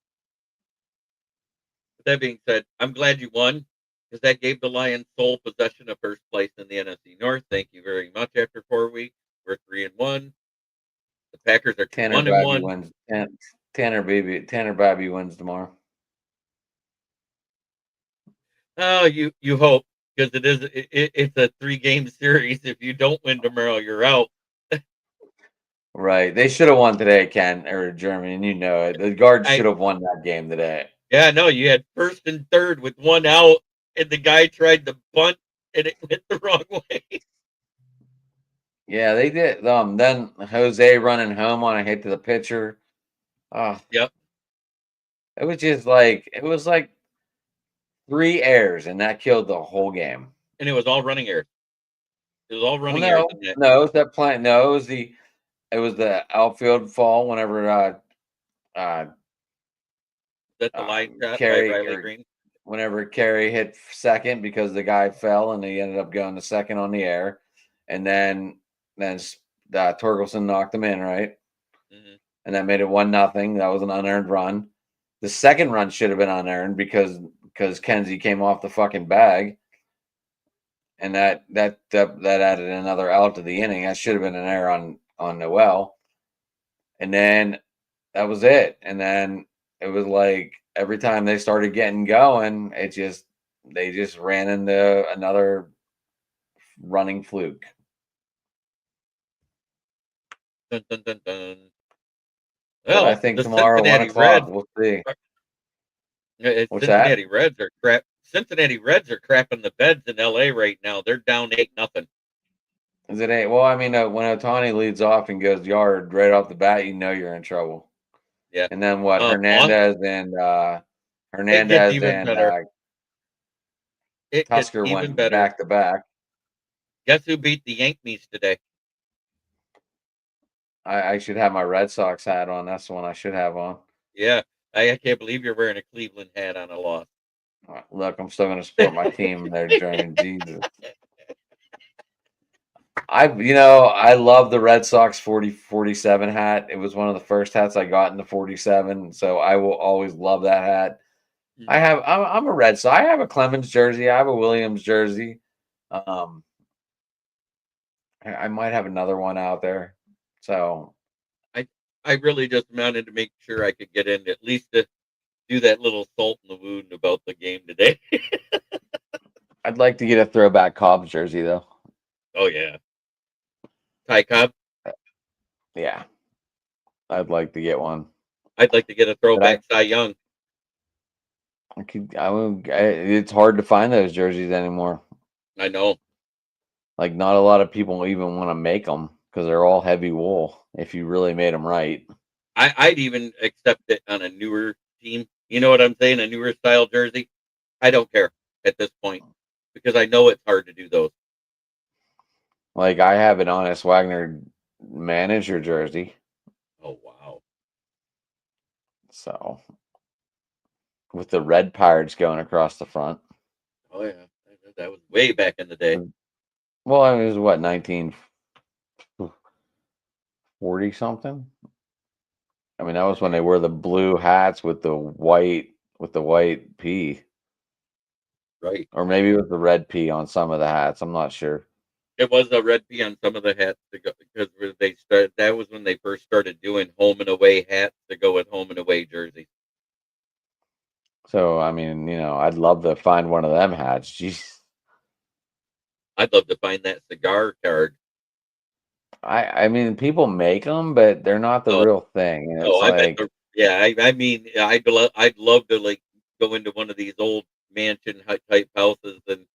With that being said, I'm glad you won because that gave the Lions sole possession of first place in the NFC North. Thank you very much. After 4 weeks, we're 3-1. The Packers are 1-1. Tanner Bobby wins tomorrow. Oh, you hope because it's a 3-game series. If you don't win tomorrow, you're out. Right. They should have won today, Ken, or Jeremy, and you know it. The guards should have won that game today. Yeah, no, you had first and third with one out, and the guy tried to bunt, and it went the wrong way. Yeah, they did. Then Jose running home on a hit to the pitcher. Yep. It was like 3 errors, and that killed the whole game. And it was all running errors. It was all running errors. No, it was that plant. No, it was the outfield fall whenever that the line shot by Riley Green. Whenever Carey hit second because the guy fell and he ended up going to second on the air, and then Torkelson knocked him in, right? Mm-hmm. And that made it 1-0. That was an unearned run. The second run should have been unearned because Kenzie came off the fucking bag, and that added another out to the inning. That should have been an error on Noel, and then that was it. And then it was like every time they started getting going, they just ran into another running fluke. Dun, dun, dun, dun. Well, I think tomorrow 1:00 we'll see. Cincinnati Reds are crap. Cincinnati Reds are crapping the beds in LA right now. They're down 8-0. Is it 8? Well, I mean, when Ohtani leads off and goes yard right off the bat, you know you're in trouble. Yeah. And then what? Hernandez and Tusker went back to back. Guess who beat the Yankees today? I should have my Red Sox hat on. That's the one I should have on. Yeah. I can't believe you're wearing a Cleveland hat on a loss. Look, I'm still going to support my team there, Jeremy. Jesus. I love the Red Sox 40-47 hat. It was one of the first hats I got in the 47, so I will always love that hat. I'm a Red Sox. I have a Clemens jersey. I have a Williams jersey. I might have another one out there. So I really just wanted to make sure I could get in at least to do that little salt in the wound about the game today. I'd like to get a throwback Cobbs jersey though. Oh yeah. Ty Cobb? Yeah. I'd like to get one. I'd like to get a throwback Cy Young. It's hard to find those jerseys anymore. I know. like not a lot of people even want to make them because they're all heavy wool. If you really made them right, I'd even accept it on a newer team. You know what I'm saying? A newer style jersey. I don't care at this point because I know it's hard to do those. like I have an Honest Wagner manager jersey, Oh wow. so with the red pirates going across the front. Oh yeah. That was way back in the day. Well, I mean, it was what 1940 something. I mean, that was when they wore the blue hats with the white P, Right. or maybe it was the red P on some of the hats. I'm not sure. It was a red P on some of the hats because they started. That was when they first started doing home and away hats to go with home and away jerseys. So, I mean, I'd love to find one of them hats. Jeez. I'd love to find that cigar card. I mean, people make them, but they're not the Oh, real thing. And it's I bet. like, I mean, I'd love to like go into one of these old mansion type houses and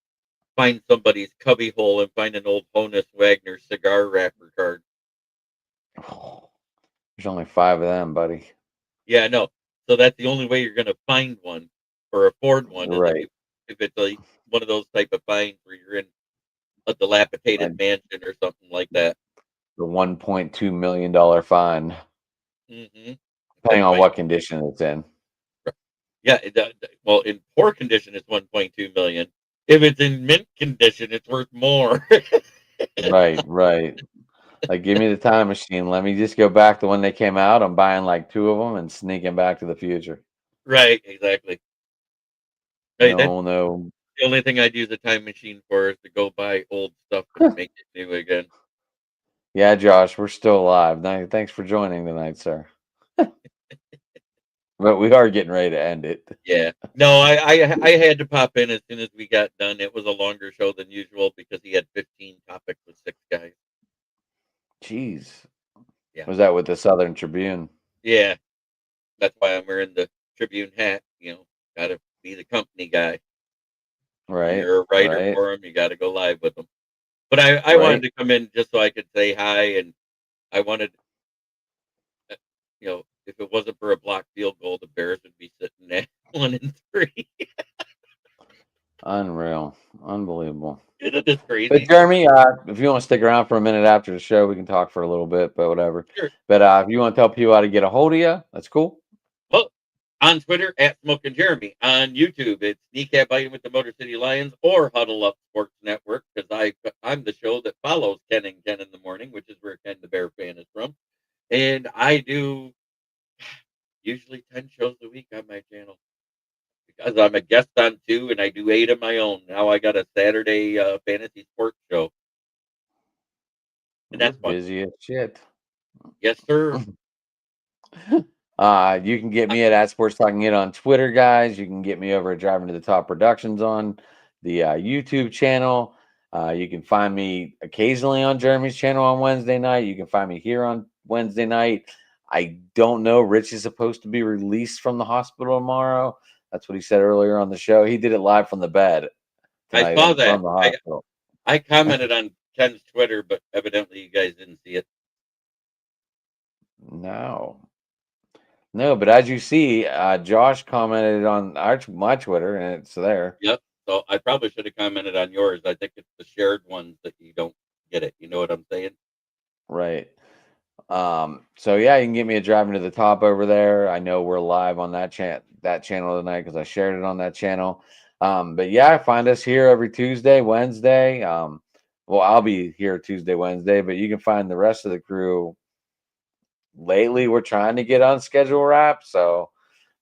find somebody's cubby hole and find an old Honus Wagner cigar wrapper card. there's only 5 of them, buddy. Yeah, no. So that's the only way you're going to find one or afford one is Right. if it's like one of those type of finds where you're in a dilapidated Like mansion or something like that. the $1.2 million fine, Mm-hmm. depending on what condition it's in. Yeah. Well, in poor condition, it's 1.2 million. If it's in mint condition, it's worth more. Right. Like, give me the time machine. Let me just go back to when they came out. I'm buying like 2 of them and sneaking back to the future. Right. Exactly. Hey, that's No. the only thing I'd use a time machine for is to go buy old stuff and make it new again. Yeah, Josh, we're still alive. Thanks for joining tonight, sir. But we are getting ready to end it. Yeah. No, I had to pop in as soon as we got done. It was a longer show than usual because he had 15 topics with 6 guys. Jeez. Yeah. Was that with the Southern Tribune? Yeah. That's why I'm wearing the Tribune hat. Got to be the company guy. Right. You're a writer Right. for him. You got to go live with them. But I Right. wanted to come in just so I could say hi, and I wanted, if it wasn't for a blocked field goal, the Bears would be sitting at 1-3. Unreal. Unbelievable. Isn't this crazy? But Jeremy, if you want to stick around for a minute after the show, we can talk for a little bit, but whatever. Sure. But if you want to tell people how to get a hold of you, that's cool. Well, on Twitter at Smoking Jeremy. On YouTube, it's Kneecap Biting with the Motor City Lions or Huddle Up Sports Network because I'm the show that follows Ken and Ken in the morning, which is where Ken the Bear fan is from. And I do usually 10 shows a week on my channel because I'm a guest on 2 and I do 8 of my own. Now I got a Saturday fantasy sports show. And that's fun. Busy as shit. Yes, sir. You can get me at Sports Talking It on Twitter, guys. You can get me over at Driving to the Top Productions on the YouTube channel. You can find me occasionally on Jeremy's channel on Wednesday night. You can find me here on Wednesday night. I don't know. Rich is supposed to be released from the hospital tomorrow. That's what he said earlier on the show. He did it live from the bed. I saw that. From the hospital. I commented on Ken's Twitter, but evidently you guys didn't see it. No, but as you see, Josh commented on my Twitter, and it's there. Yep. So I probably should have commented on yours. I think it's the shared ones that you don't get it. You know what I'm saying? Right. So yeah, you can get me a Driving to the Top over there. I know we're live on that channel tonight because I shared it on that channel. But yeah, find us here every Tuesday, Wednesday. Well, I'll be here Tuesday, Wednesday, but you can find the rest of the crew. Lately, we're trying to get on schedule wrap. So,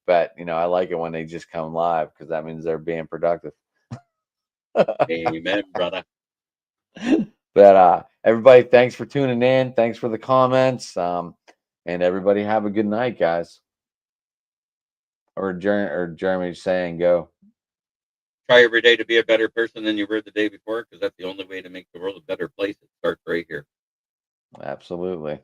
but I like it when they just come live because that means they're being productive. Amen, brother. But everybody, thanks for tuning in. Thanks for the comments. And everybody have a good night, guys. Or Jeremy's saying go. Try every day to be a better person than you were the day before because that's the only way to make the world a better place. It starts right here. Absolutely.